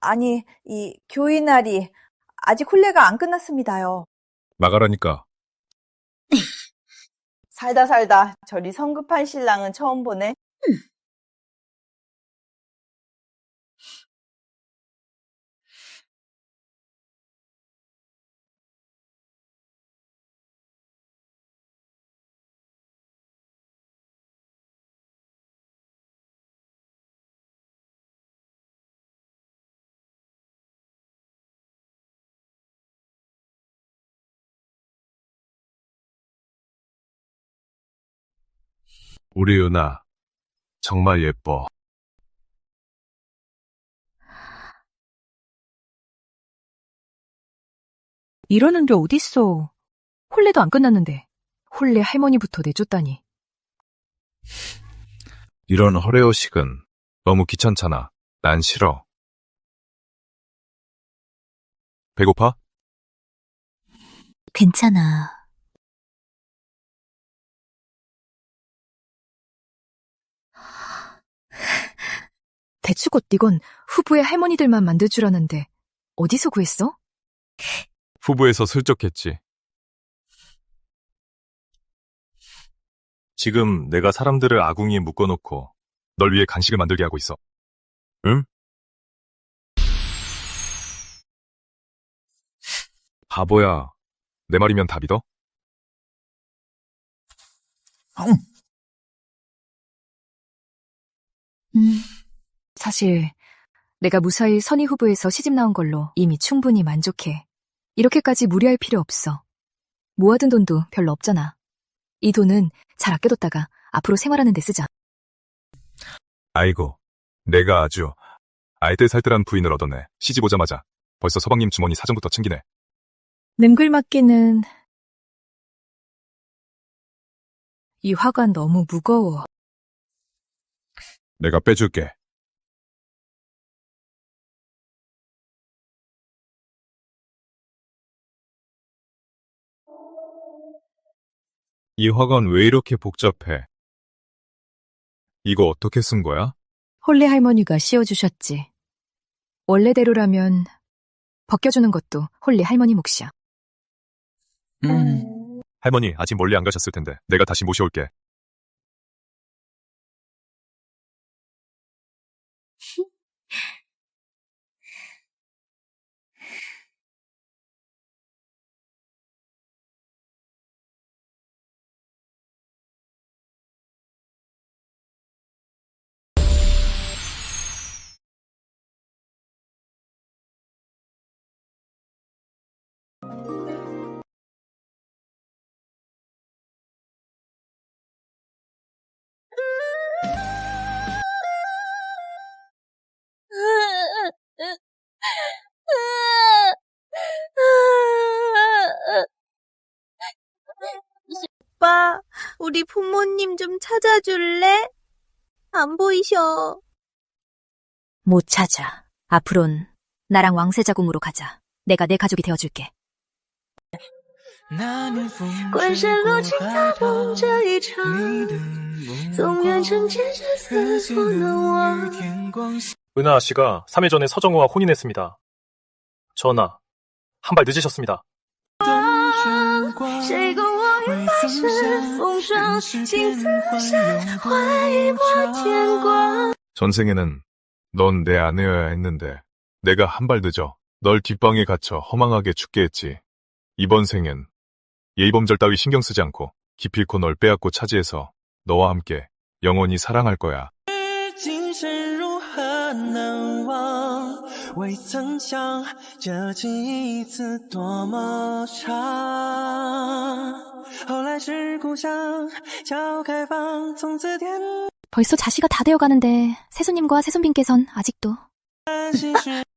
아니, 이 교인날이 아직 혼례가 안 끝났습니다요. 나가라니까. 살다 저리 성급한 신랑은 처음 보네. 우리 은하, 정말 예뻐. 이러는 게 어딨어. 혼례도 안 끝났는데 혼례 할머니부터 내쫓다니. 이런 허례허식은 너무 귀찮잖아. 난 싫어. 배고파? 괜찮아. 대추꽃 이건 후부의 할머니들만 만들 줄 아는데 어디서 구했어? 후보에서 슬쩍 했지. 지금 내가 사람들을 아궁이에 묶어놓고 널 위해 간식을 만들게 하고 있어. 응? 바보야. 내 말이면 다 믿어? 사실 내가 무사히 선희 후보에서 시집 나온 걸로 이미 충분히 만족해. 이렇게까지 무리할 필요 없어. 모아둔 돈도 별로 없잖아. 이 돈은 잘 아껴뒀다가 앞으로 생활하는 데 쓰자. 아이고, 내가 아주 알뜰살뜰한 부인을 얻었네. 시집 오자마자 벌써 서방님 주머니 사정부터 챙기네. 능글맞기는 이 화가 너무 무거워. 내가 빼줄게. 이 화관 왜 이렇게 복잡해? 이거 어떻게 쓴 거야? 홀레 할머니가 씌워주셨지. 원래대로라면 벗겨주는 것도 홀레 할머니 몫이야. 할머니 아직 멀리 안 가셨을 텐데 내가 다시 모셔올게. 오빠, 우리 부모님 좀 찾아줄래? 안 보이셔. 못 찾아. 앞으론 나랑 왕세자궁으로 가자. 내가 내 가족이 되어줄게. 关山落尽大梦这一场，纵愿成千生死所难忘。 은하 씨가 3일 전에 서정우와 혼인했습니다. 전하, 한 발 늦으셨습니다. 谁共我于百世风霜，心似山，怀一抹天光。 전생에는 넌 내 아내여야 했는데 내가 한 발 늦어 널 뒷방에 갇혀 허망하게 죽게 했지. 이번 생엔 예의범절 따위 신경 쓰지 않고 기필코 널 빼앗고 차지해서 너와 함께 영원히 사랑할 거야. 今生如何难忘？未曾想这记忆一次多么长。后来是故乡，叫开放，从此天。 벌써 자시가 다 되어가는데 새손님과 새손빈께선 아직도.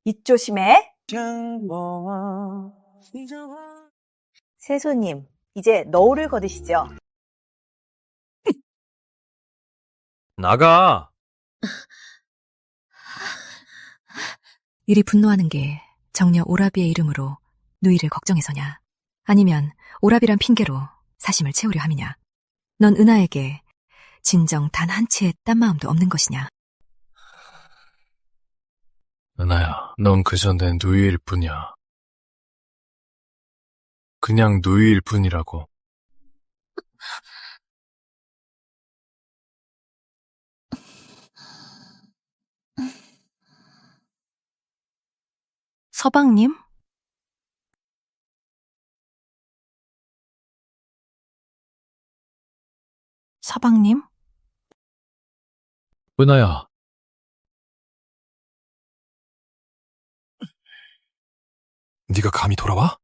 입 조심해. 세손님, 이제 너울을 거두시죠. 나가! 이리 분노하는 게 정녕 오라비의 이름으로 누이를 걱정해서냐? 아니면 오라비란 핑계로 사심을 채우려 함이냐? 넌 은하에게 진정 단 한 채의 딴 마음도 없는 것이냐? 은하야, 넌 그저 내 누이일 뿐이야. 그냥 누이일 뿐이라고. 서방님? 서방님? 은하야. 네가 감히 돌아와?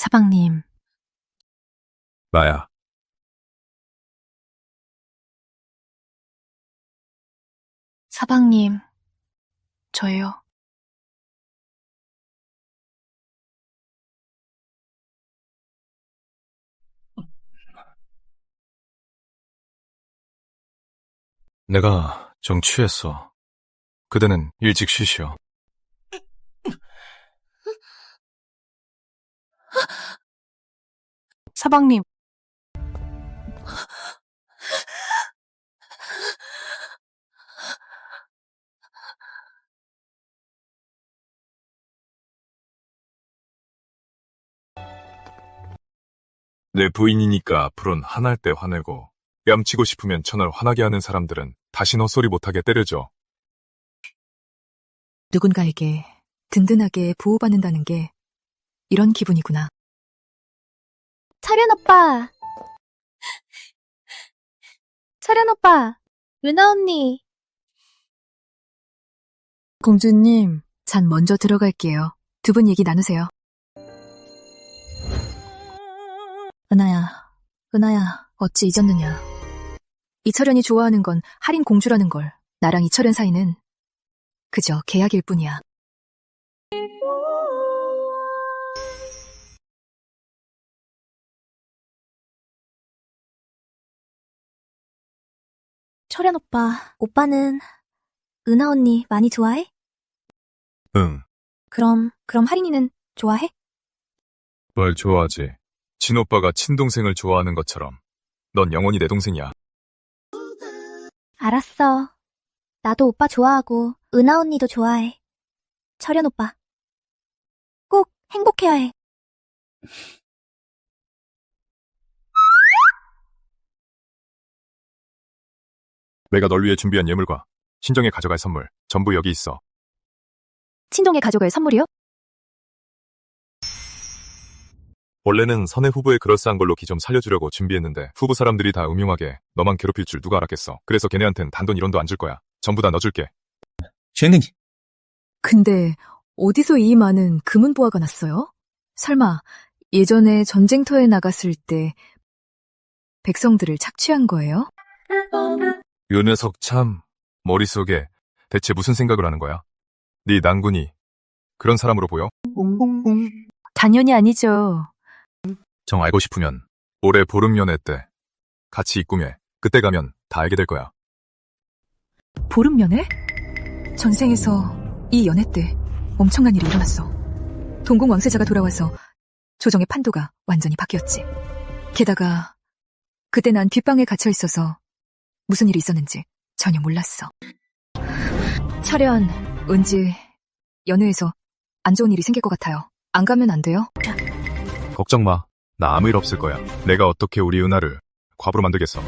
사방님, 나야. 사방님, 저예요. 내가 정 취했어. 그대는 일찍 쉬시오. 사방님, 내 부인이니까 앞으론 화날 때 화내고 뺨치고 싶으면 천을 화나게 하는 사람들은 다신 헛소리 못하게 때려줘. 누군가에게 든든하게 보호받는다는 게 이런 기분이구나. 철현 오빠! 철현 오빠! 은하 언니! 공주님, 잔 먼저 들어갈게요. 두 분 얘기 나누세요. 은하야, 어찌 잊었느냐. 이철현이 좋아하는 건 할인 공주라는 걸. 나랑 이철현 사이는 그저 계약일 뿐이야. 철현 오빠, 오빠는 은하 언니 많이 좋아해? 응, 그럼 할인이는 좋아해? 뭘 좋아하지. 친오빠가 친동생을 좋아하는 것처럼 넌 영원히 내 동생이야. 알았어. 나도 오빠 좋아하고 은하 언니도 좋아해. 철현 오빠. 꼭 행복해야 해. 내가 널 위해 준비한 예물과 친정에 가져갈 선물 전부 여기 있어. 친정에 가져갈 선물이요? 원래는 선의 후보의 그럴싸한 걸로 기 좀 살려주려고 준비했는데 후보 사람들이 다 음흉하게 너만 괴롭힐 줄 누가 알았겠어. 그래서 걔네한텐 단돈 1원도 안 줄 거야. 전부 다 넣어줄게. 쉐닝, 근데 어디서 이 많은 금은보화가 났어요? 설마 예전에 전쟁터에 나갔을 때 백성들을 착취한 거예요? 요 녀석 참 머릿속에 대체 무슨 생각을 하는 거야? 네 난군이 그런 사람으로 보여? 당연히 아니죠. 정 알고 싶으면 올해 보름 연애 때 같이 입구매. 그때 가면 다 알게 될 거야. 보름 연애? 전생에서 이 연애 때 엄청난 일이 일어났어. 동궁 왕세자가 돌아와서 조정의 판도가 완전히 바뀌었지. 게다가 그때 난 뒷방에 갇혀 있어서 무슨 일이 있었는지 전혀 몰랐어. 철현, 은지, 연애에서 안 좋은 일이 생길 것 같아요. 안 가면 안 돼요? 걱정 마. 나 아무 일 없을 거야. 내가 어떻게 우리 은하를 과부로 만들겠어.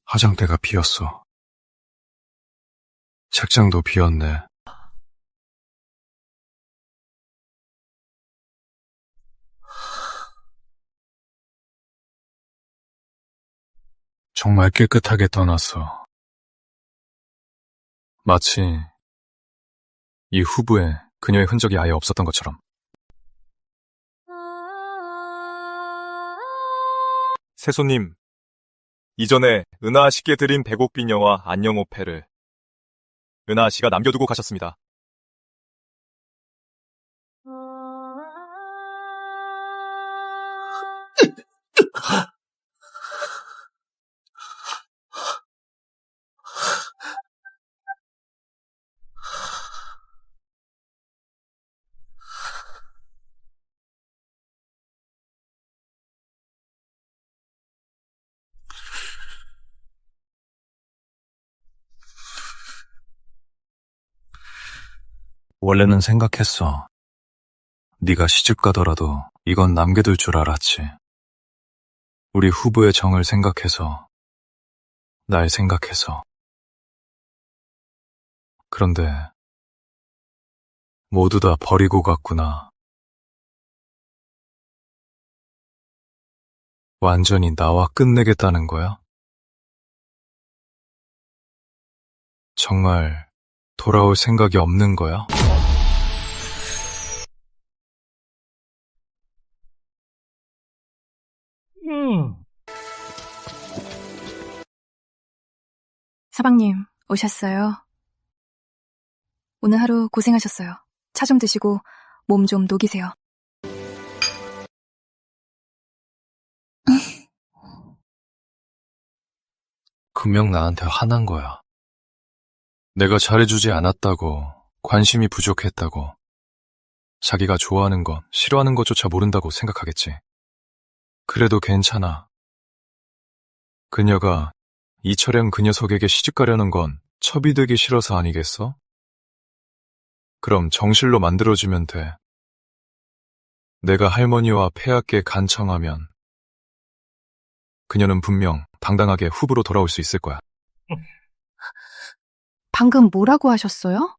화장대가 비었어. 책장도 비었네. 정말 깨끗하게 떠났어. 마치 이 후부에 그녀의 흔적이 아예 없었던 것처럼. 세손님, 이전에 은하 씨께 드린 백옥비녀와 안녕오패를 은하 씨가 남겨두고 가셨습니다. 원래는 생각했어. 네가 시집 가더라도 이건 남겨둘 줄 알았지. 우리 후보의 정을 생각해서, 날 생각해서. 그런데 모두 다 버리고 갔구나. 완전히 나와 끝내겠다는 거야? 정말 돌아올 생각이 없는 거야? 사방님, 오셨어요? 오늘 하루 고생하셨어요. 차 좀 드시고 몸 좀 녹이세요. 분명 나한테 화난 거야. 내가 잘해주지 않았다고, 관심이 부족했다고, 자기가 좋아하는 것, 싫어하는 것조차 모른다고 생각하겠지. 그래도 괜찮아. 그녀가 이철영 그 녀석에게 시집가려는 건 첩이 되기 싫어서 아니겠어? 그럼 정실로 만들어주면 돼. 내가 할머니와 폐하께 간청하면 그녀는 분명 당당하게 후보로 돌아올 수 있을 거야. 방금 뭐라고 하셨어요?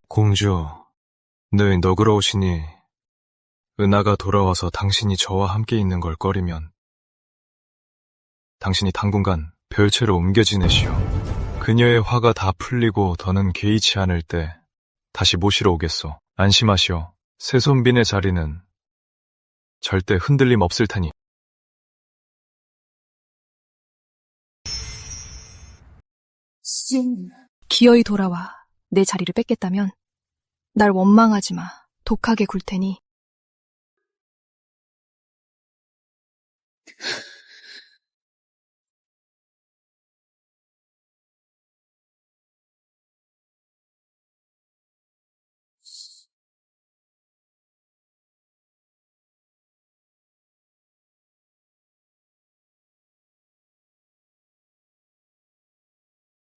공주, 늘 너그러우시니 은하가 돌아와서 당신이 저와 함께 있는 걸 꺼리면 당신이 당분간 별채로 옮겨 지내시오. 그녀의 화가 다 풀리고 더는 개의치 않을 때 다시 모시러 오겠소. 안심하시오. 새손빈의 자리는 절대 흔들림 없을 테니. 기어이 돌아와 내 자리를 뺏겠다면 날 원망하지 마. 독하게 굴 테니.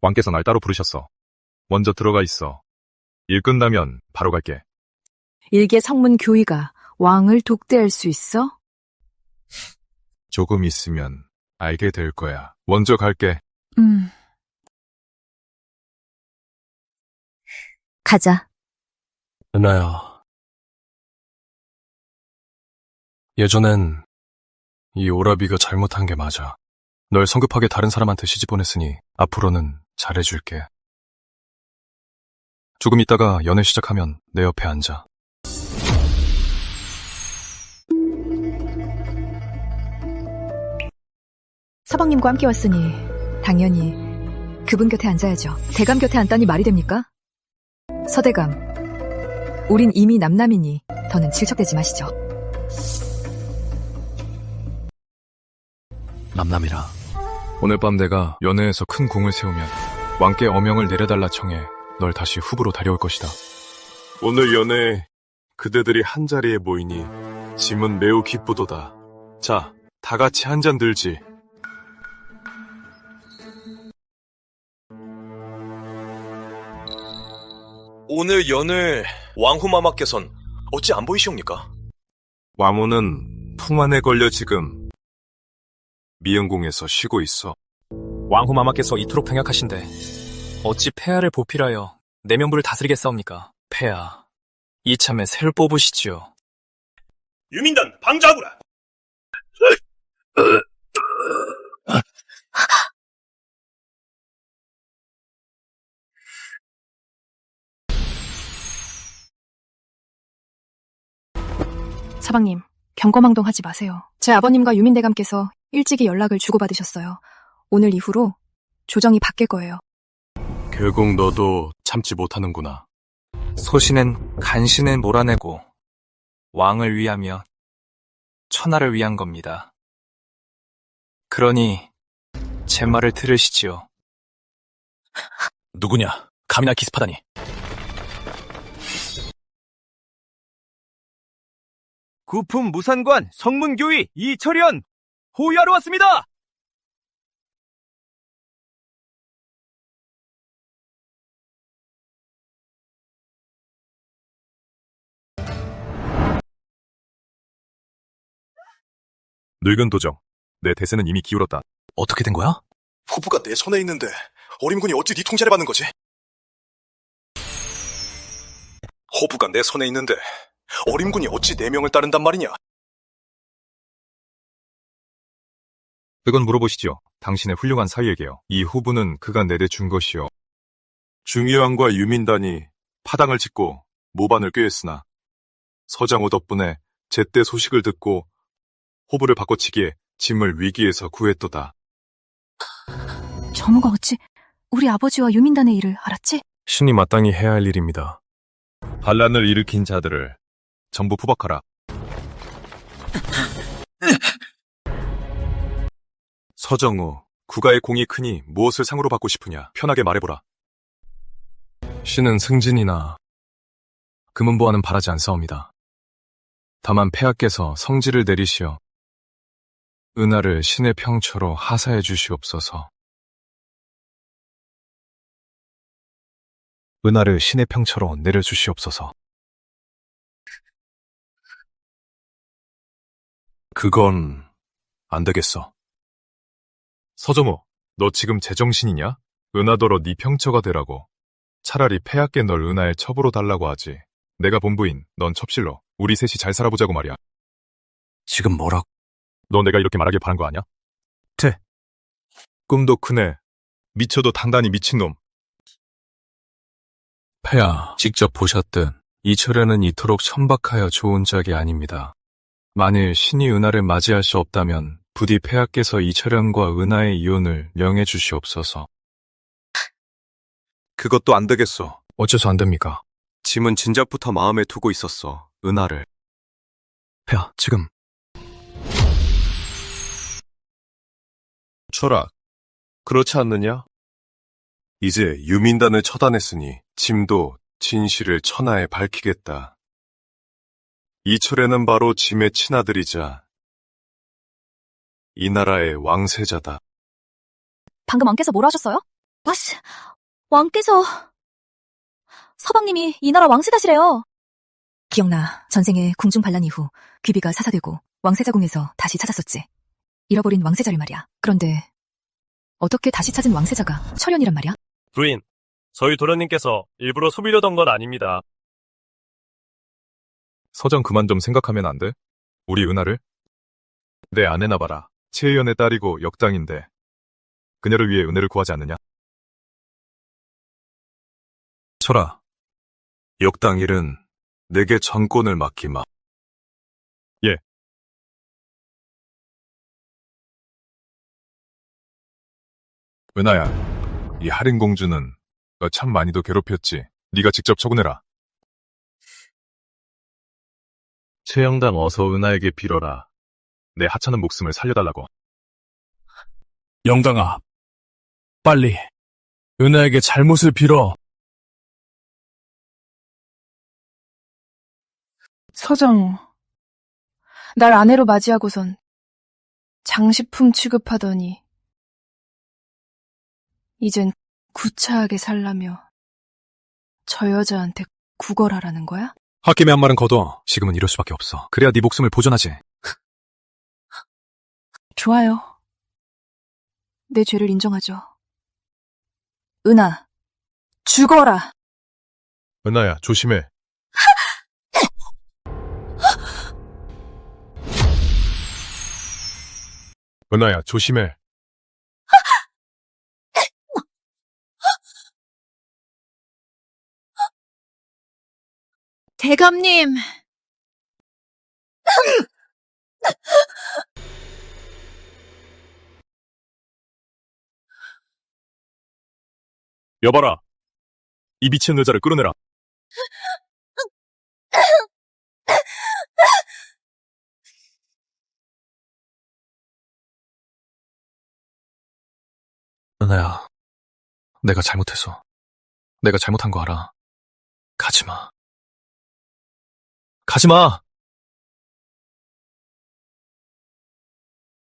왕께서 날 따로 부르셨어. 먼저 들어가 있어. 일 끝나면 바로 갈게. 일개 성문 교의가 왕을 독대할 수 있어? 조금 있으면 알게 될 거야. 먼저 갈게. 가자. 은하야. 예전엔 이 오라비가 잘못한 게 맞아. 널 성급하게 다른 사람한테 시집 보냈으니 앞으로는 잘해줄게. 조금 있다가 연애 시작하면 내 옆에 앉아. 서방님과 함께 왔으니 당연히 그분 곁에 앉아야죠. 대감 곁에 앉다니 말이 됩니까? 서대감, 우린 이미 남남이니 더는 질척대지 마시죠. 남남이라. 오늘 밤 내가 연회에서 큰 공을 세우면 왕께 어명을 내려달라 청해 널 다시 후보로 데려올 것이다. 오늘 연애에 그대들이 한자리에 모이니 짐은 매우 기쁘도다. 자, 다 같이 한 잔 들지. 오늘 연회 왕후마마께선 어찌 안 보이시옵니까? 와모는 풍안에 걸려 지금 미영궁에서 쉬고 있어. 왕후마마께서 이토록 당약하신데 어찌 폐하를 보필하여 내면부를 다스리겠사옵니까? 폐하, 이참에 새를 뽑으시지요. 유민단 방자부라. 사방님, 경거망동하지 마세요. 제 아버님과 유민대감께서 일찍이 연락을 주고받으셨어요. 오늘 이후로 조정이 바뀔 거예요. 결국 너도 참지 못하는구나. 소신은 간신을 몰아내고 왕을 위하며 천하를 위한 겁니다. 그러니 제 말을 들으시지요. 누구냐? 감히 날 기습하다니. 구품 무산관 성문교의 이철현 호위하러 왔습니다. 늙은 도정, 내 대세는 이미 기울었다. 어떻게 된 거야? 후보가 내 손에 있는데 어림군이 어찌 네 통제를 받는 거지? 호부가 내 손에 있는데 어림군이 어찌 내 명을 따른단 말이냐? 그건 물어보시죠. 당신의 훌륭한 사위에게요. 이 후보는 그간 내대 준 것이요. 중의왕과 유민단이 파당을 짓고 모반을 꾀했으나 서장호 덕분에 제때 소식을 듣고 호부를 바꿔치기에 짐을 위기에서 구했도다. 정우가 어찌 우리 아버지와 유민단의 일을 알았지? 신이 마땅히 해야 할 일입니다. 반란을 일으킨 자들을 전부 포박하라. 서정우, 국가의 공이 크니 무엇을 상으로 받고 싶으냐? 편하게 말해보라. 신은 승진이나 금은보화는 바라지 않사옵니다. 다만 폐하께서 성지를 내리시어 은하를 신의 평처로 하사해 주시옵소서. 은하를 신의 평처로 내려주시옵소서. 그건 안 되겠어. 서정호, 너 지금 제정신이냐? 은하더러 네 평처가 되라고. 차라리 폐하께 널 은하에 첩으로 달라고 하지. 내가 본부인, 넌 첩실로. 우리 셋이 잘 살아보자고 말이야. 지금 뭐라고? 너 내가 이렇게 말하길 바란 거 아냐? 꿈도 크네. 미쳐도 단단히 미친놈. 폐하, 직접 보셨든 이철현은 이토록 천박하여 좋은 짝이 아닙니다. 만일 신이 은하를 맞이할 수 없다면 부디 폐하께서 이철현과 은하의 이혼을 명해 주시옵소서. 그것도 안 되겠어. 어째서 안 됩니까? 짐은 진작부터 마음에 두고 있었어. 은하를. 폐하, 지금. 철학, 그렇지 않느냐? 이제 유민단을 처단했으니 짐도 진실을 천하에 밝히겠다. 이철에는 바로 짐의 친아들이자 이 나라의 왕세자다. 방금 왕께서 뭐라 하셨어요? 아씨, 왕께서 서방님이 이 나라 왕세자시래요. 기억나. 전생에 궁중 반란 이후 귀비가 사사되고 왕세자궁에서 다시 찾았었지. 잃어버린 왕세자를 말이야. 그런데 어떻게 다시 찾은 왕세자가 철현이란 말이야? 부인, 저희 도련님께서 일부러 속이려던 건 아닙니다. 서정 그만 좀 생각하면 안 돼? 우리 은하를? 내 아내나 봐라. 최의연의 딸이고 역장인데 그녀를 위해 은혜를 구하지 않느냐? 철아, 역당 일은 내게 전권을 맡기마. 예. 은하야, 이 할인공주는 너 참 많이도 괴롭혔지. 네가 직접 처분해라. 최영당 어서 은하에게 빌어라. 내 하찮은 목숨을 살려달라고. 영당아, 빨리 은하에게 잘못을 빌어. 서정, 날 아내로 맞이하고선 장식품 취급하더니 이젠 구차하게 살라며 저 여자한테 구걸하라는 거야? 홧김에 한 말은 거둬. 지금은 이럴 수밖에 없어. 그래야 네 목숨을 보존하지. 좋아요. 내 죄를 인정하죠. 은하, 죽어라! 은하야, 조심해. 은하야, 조심해. 대감님. 여봐라. 이 미친 여자를 끌어내라. 은하야, 내가 잘못했어. 내가 잘못한 거 알아. 가지마. 가지마!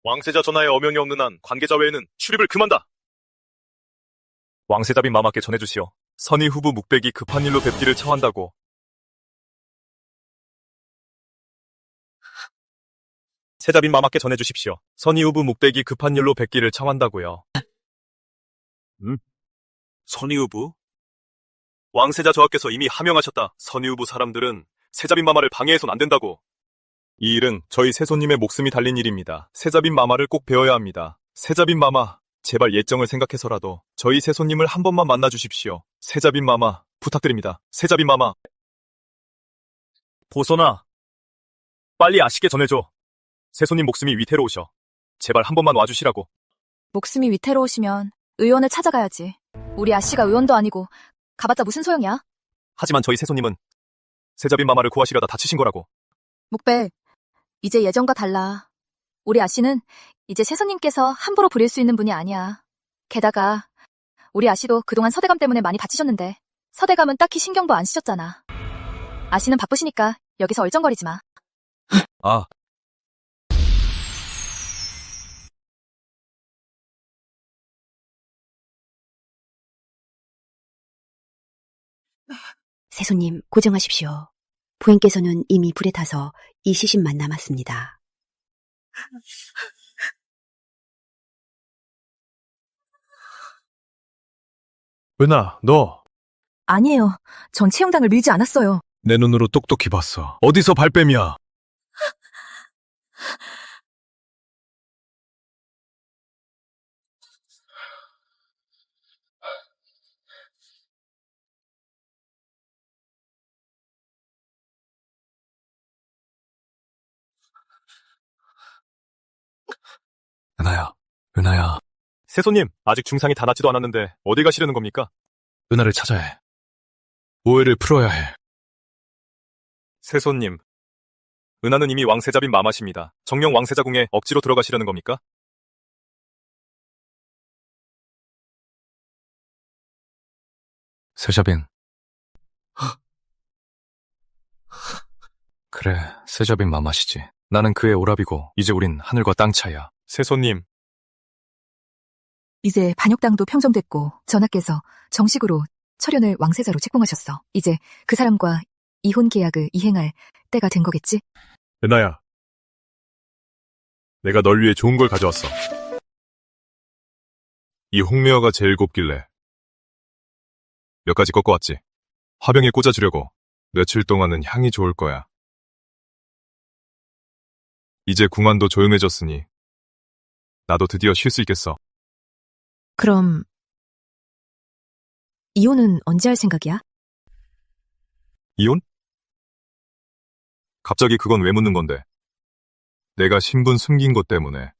왕세자 전하의 어명이 없는 한 관계자 외에는 출입을 금한다. 왕세자빈 마마께 전해주시오. 선의 후보 묵백이 급한 일로 뵙기를 청한다고. 세자빈 마마께 전해주십시오. 선의후부 묵대기 급한 일로 뵙기를 청한다고요. 선의후부? 왕세자 저하께서 이미 하명하셨다. 선의후부 사람들은 세자빈 마마를 방해해선 안 된다고. 이 일은 저희 세손님의 목숨이 달린 일입니다. 세자빈 마마를 꼭 배워야 합니다. 세자빈 마마, 제발 예정을 생각해서라도 저희 세손님을 한 번만 만나주십시오. 세자빈 마마, 부탁드립니다. 세자빈 마마. 보선아, 빨리 아씨께 전해줘. 세손님 목숨이 위태로우셔. 제발 한 번만 와주시라고. 목숨이 위태로우시면 의원을 찾아가야지. 우리 아씨가 의원도 아니고 가봤자 무슨 소용이야? 하지만 저희 세손님은 세자빈 마마를 구하시려다 다치신 거라고. 목배, 이제 예전과 달라. 우리 아씨는 이제 세손님께서 함부로 부릴 수 있는 분이 아니야. 게다가 우리 아씨도 그동안 서대감 때문에 많이 다치셨는데 서대감은 딱히 신경도 안 쓰셨잖아. 아씨는 바쁘시니까 여기서 얼쩡거리지 마. 아, 세손님, 고정하십시오. 부인께서는 이미 불에 타서 이 시신만 남았습니다. 은하, 너. 아니에요. 전 채용당을 밀지 않았어요. 내 눈으로 똑똑히 봤어. 어디서 발뺌이야? 은하야. 세손님, 아직 중상이 다 낫지도 않았는데 어디 가시려는 겁니까? 은하를 찾아야 해. 오해를 풀어야 해. 세손님, 은하는 이미 왕세자빈 마마십니다. 정령 왕세자궁에 억지로 들어가시려는 겁니까? 세자빈. 그래, 세자빈 마마시지. 나는 그의 오라비고 이제 우린 하늘과 땅 차이야. 세손님, 이제 반역당도 평정됐고 전하께서 정식으로 철현을 왕세자로 책봉하셨어. 이제 그 사람과 이혼 계약을 이행할 때가 된 거겠지? 은하야, 내가 널 위해 좋은 걸 가져왔어. 이 홍매화가 제일 곱길래 몇 가지 꺾어왔지. 화병에 꽂아주려고. 며칠 동안은 향이 좋을 거야. 이제 궁안도 조용해졌으니 나도 드디어 쉴 수 있겠어. 그럼 이혼은 언제 할 생각이야? 이혼? 갑자기 그건 왜 묻는 건데? 내가 신분 숨긴 것 때문에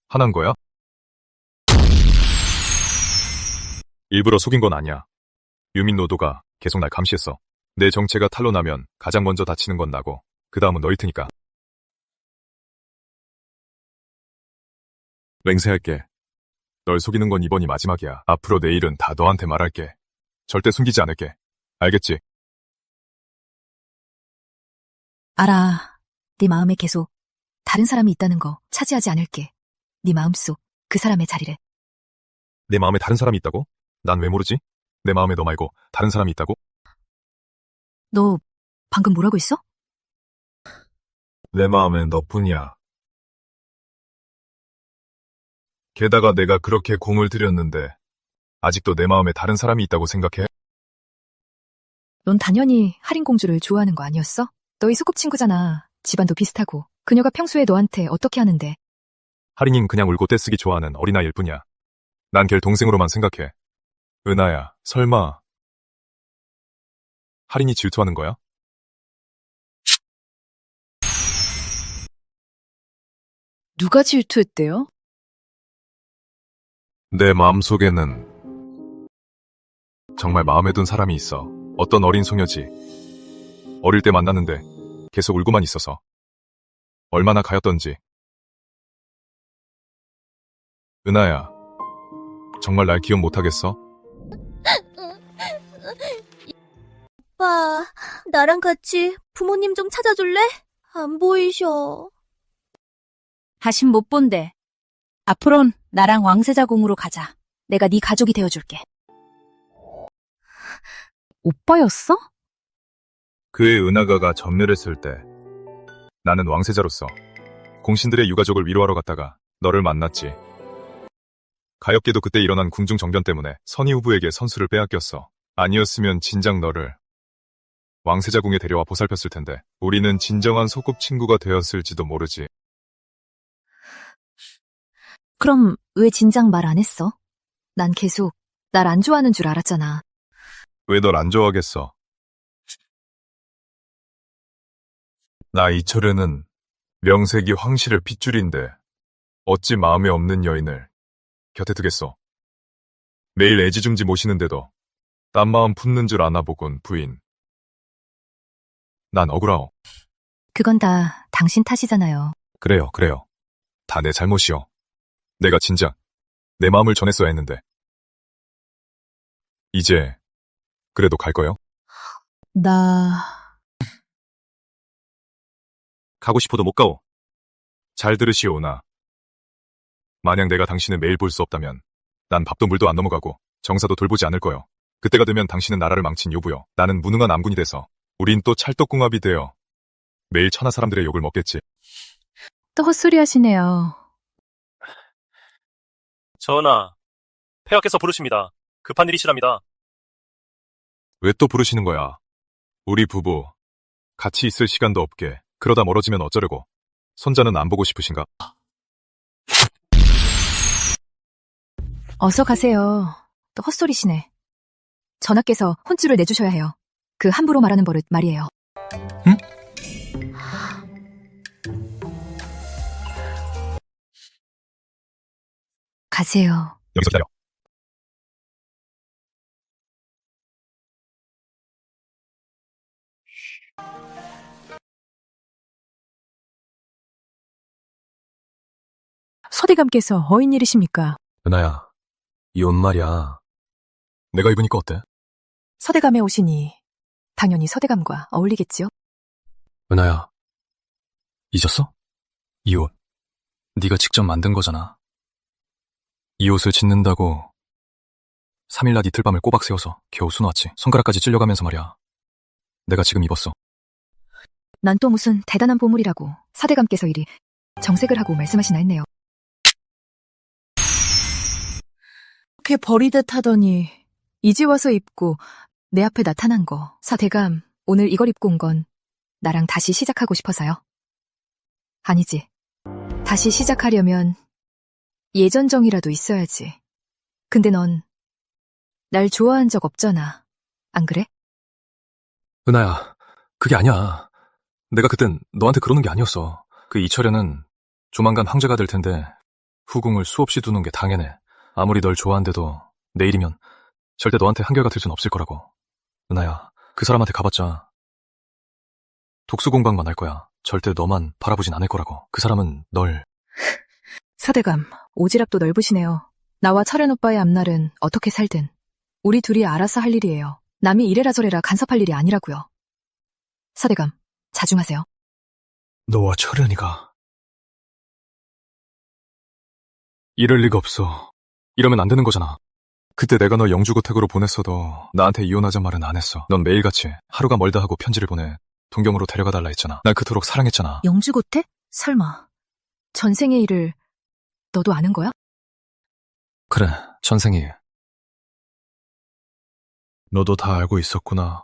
화난 거야? 일부러 속인 건 아니야. 유민노도가 계속 날 감시했어. 내 정체가 탄로나면 가장 먼저 다치는 건 나고 그 다음은 너일 테니까. 맹세할게. 널 속이는 건 이번이 마지막이야. 앞으로 내 일은 다 너한테 말할게. 절대 숨기지 않을게. 알겠지? 알아. 네 마음에 계속 다른 사람이 있다는 거 차지하지 않을게. 네 마음속 그 사람의 자리를. 내 마음에 다른 사람이 있다고? 난 왜 모르지? 내 마음에 너 말고 다른 사람이 있다고? 너 방금 뭐라고 했어? 내 마음엔 너뿐이야. 게다가 내가 그렇게 공을 들였는데 아직도 내 마음에 다른 사람이 있다고 생각해? 넌 당연히 할인공주를 좋아하는 거 아니었어? 너희 소꿉친구잖아. 집안도 비슷하고. 그녀가 평소에 너한테 어떻게 하는데? 할인인 그냥 울고 떼쓰기 좋아하는 어린아이일 뿐이야. 난 걔를 동생으로만 생각해. 은하야, 설마 할인이 질투하는 거야? 누가 질투했대요? 내 마음속에는 정말 마음에 든 사람이 있어. 어떤 어린 소녀지. 어릴 때 만났는데 계속 울고만 있어서 얼마나 가였던지. 은하야, 정말 날 기억 못하겠어? 오빠, 나랑 같이 부모님 좀 찾아줄래? 안 보이셔. 다신 못 본대. 앞으론 나랑 왕세자궁으로 가자. 내가 네 가족이 되어줄게. 오빠였어? 그의 은하가가 전멸했을 때 나는 왕세자로서 공신들의 유가족을 위로하러 갔다가 너를 만났지. 가엾게도 그때 일어난 궁중정변 때문에 선희 후보에게 선수를 빼앗겼어. 아니었으면 진작 너를 왕세자궁에 데려와 보살폈을 텐데 우리는 진정한 소꿉친구가 되었을지도 모르지. 그럼 왜 진작 말 안 했어? 난 계속 날 안 좋아하는 줄 알았잖아. 왜 널 안 좋아하겠어? 나 이철에는 명색이 황실의 핏줄인데 어찌 마음에 없는 여인을 곁에 두겠어. 매일 애지중지 모시는데도 딴 마음 품는 줄 아나 보군, 부인. 난 억울하오. 그건 다 당신 탓이잖아요. 그래요. 다 내 잘못이오. 내가 진작 내 마음을 전했어야 했는데. 이제 그래도 갈 거요? 가고 싶어도 못 가오. 잘 들으시오, 나. 만약 내가 당신을 매일 볼 수 없다면 난 밥도 물도 안 넘어가고 정사도 돌보지 않을 거요. 그때가 되면 당신은 나라를 망친 요부요. 나는 무능한 암군이 돼서 우린 또 찰떡궁합이 되어 매일 천하 사람들의 욕을 먹겠지. 또 헛소리 하시네요. 전하, 폐하께서 부르십니다. 급한 일이시랍니다. 왜 또 부르시는 거야? 우리 부부 같이 있을 시간도 없게 그러다 멀어지면 어쩌려고. 손자는 안 보고 싶으신가? 어서 가세요. 또 헛소리시네. 전하께서 혼쭐을 내주셔야 해요. 그 함부로 말하는 버릇 말이에요. 응? 가세요. 여기서 기다려. 서대감께서 어인 일이십니까? 은하야, 이 옷 말이야. 내가 입으니까 어때? 서대감의 옷이니 당연히 서대감과 어울리겠지요? 은하야, 잊었어? 이 옷, 네가 직접 만든 거잖아. 이 옷을 짓는다고 3일낮 이틀밤을 꼬박 세워서 겨우 수놓았지. 손가락까지 찔려가면서 말이야. 내가 지금 입었어. 난 또 무슨 대단한 보물이라고 서대감께서 이리 정색을 하고 말씀하시나 했네요. 그렇게 버리듯 하더니 이제 와서 입고 내 앞에 나타난 거. 서대감, 오늘 이걸 입고 온 건 나랑 다시 시작하고 싶어서요. 아니지. 다시 시작하려면 예전 정이라도 있어야지. 근데 넌 날 좋아한 적 없잖아. 안 그래? 은하야, 그게 아니야. 내가 그땐 너한테 그러는 게 아니었어. 그 이철에는 조만간 황제가 될 텐데 후궁을 수없이 두는 게 당연해. 아무리 널 좋아한데도 내일이면 절대 너한테 한결같을 순 없을 거라고. 은하야, 그 사람한테 가봤자 독수공방만 할 거야. 절대 너만 바라보진 않을 거라고. 그 사람은 널... 서대감, 오지랖도 넓으시네요. 나와 철현 오빠의 앞날은 어떻게 살든 우리 둘이 알아서 할 일이에요. 남이 이래라 저래라 간섭할 일이 아니라고요. 서대감, 자중하세요. 너와 철현이가... 이럴 리가 없어. 이러면 안 되는 거잖아. 그때 내가 너 영주고택으로 보냈어도 나한테 이혼하자 말은 안 했어. 넌 매일같이 하루가 멀다 하고 편지를 보내 동경으로 데려가 달라 했잖아. 날 그토록 사랑했잖아. 영주고택? 설마 전생의 일을 너도 아는 거야? 그래, 전생이. 너도 다 알고 있었구나.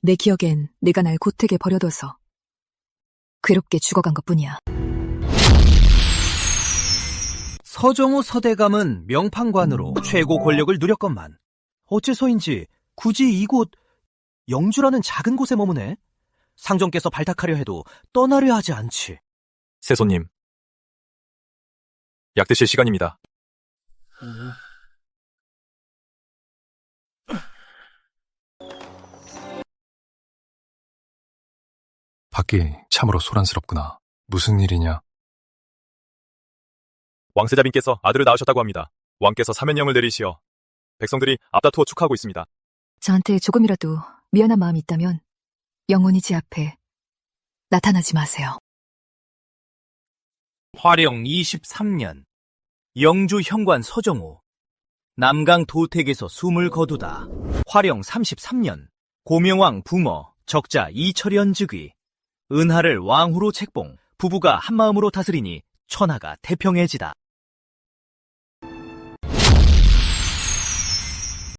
내 기억엔 내가 날 고택에 버려둬서 괴롭게 죽어간 것뿐이야. 서정우 서대감은 명판관으로 최고 권력을 누렸건만 어째서인지 굳이 이곳 영주라는 작은 곳에 머무네. 상정께서 발탁하려 해도 떠나려 하지 않지. 세손님, 약 드실 시간입니다. 밖이 참으로 소란스럽구나. 무슨 일이냐? 왕세자빈께서 아들을 낳으셨다고 합니다. 왕께서 사면령을 내리시어 백성들이 앞다투어 축하하고 있습니다. 저한테 조금이라도 미안한 마음이 있다면 영원히 제 앞에 나타나지 마세요. 화령 23년 영주 현관 서정우 남강 도택에서 숨을 거두다. 화령 33년 고명왕 붕어 적자 이철연 즉위. 은하를 왕후로 책봉. 부부가 한마음으로 다스리니 천하가 태평해지다.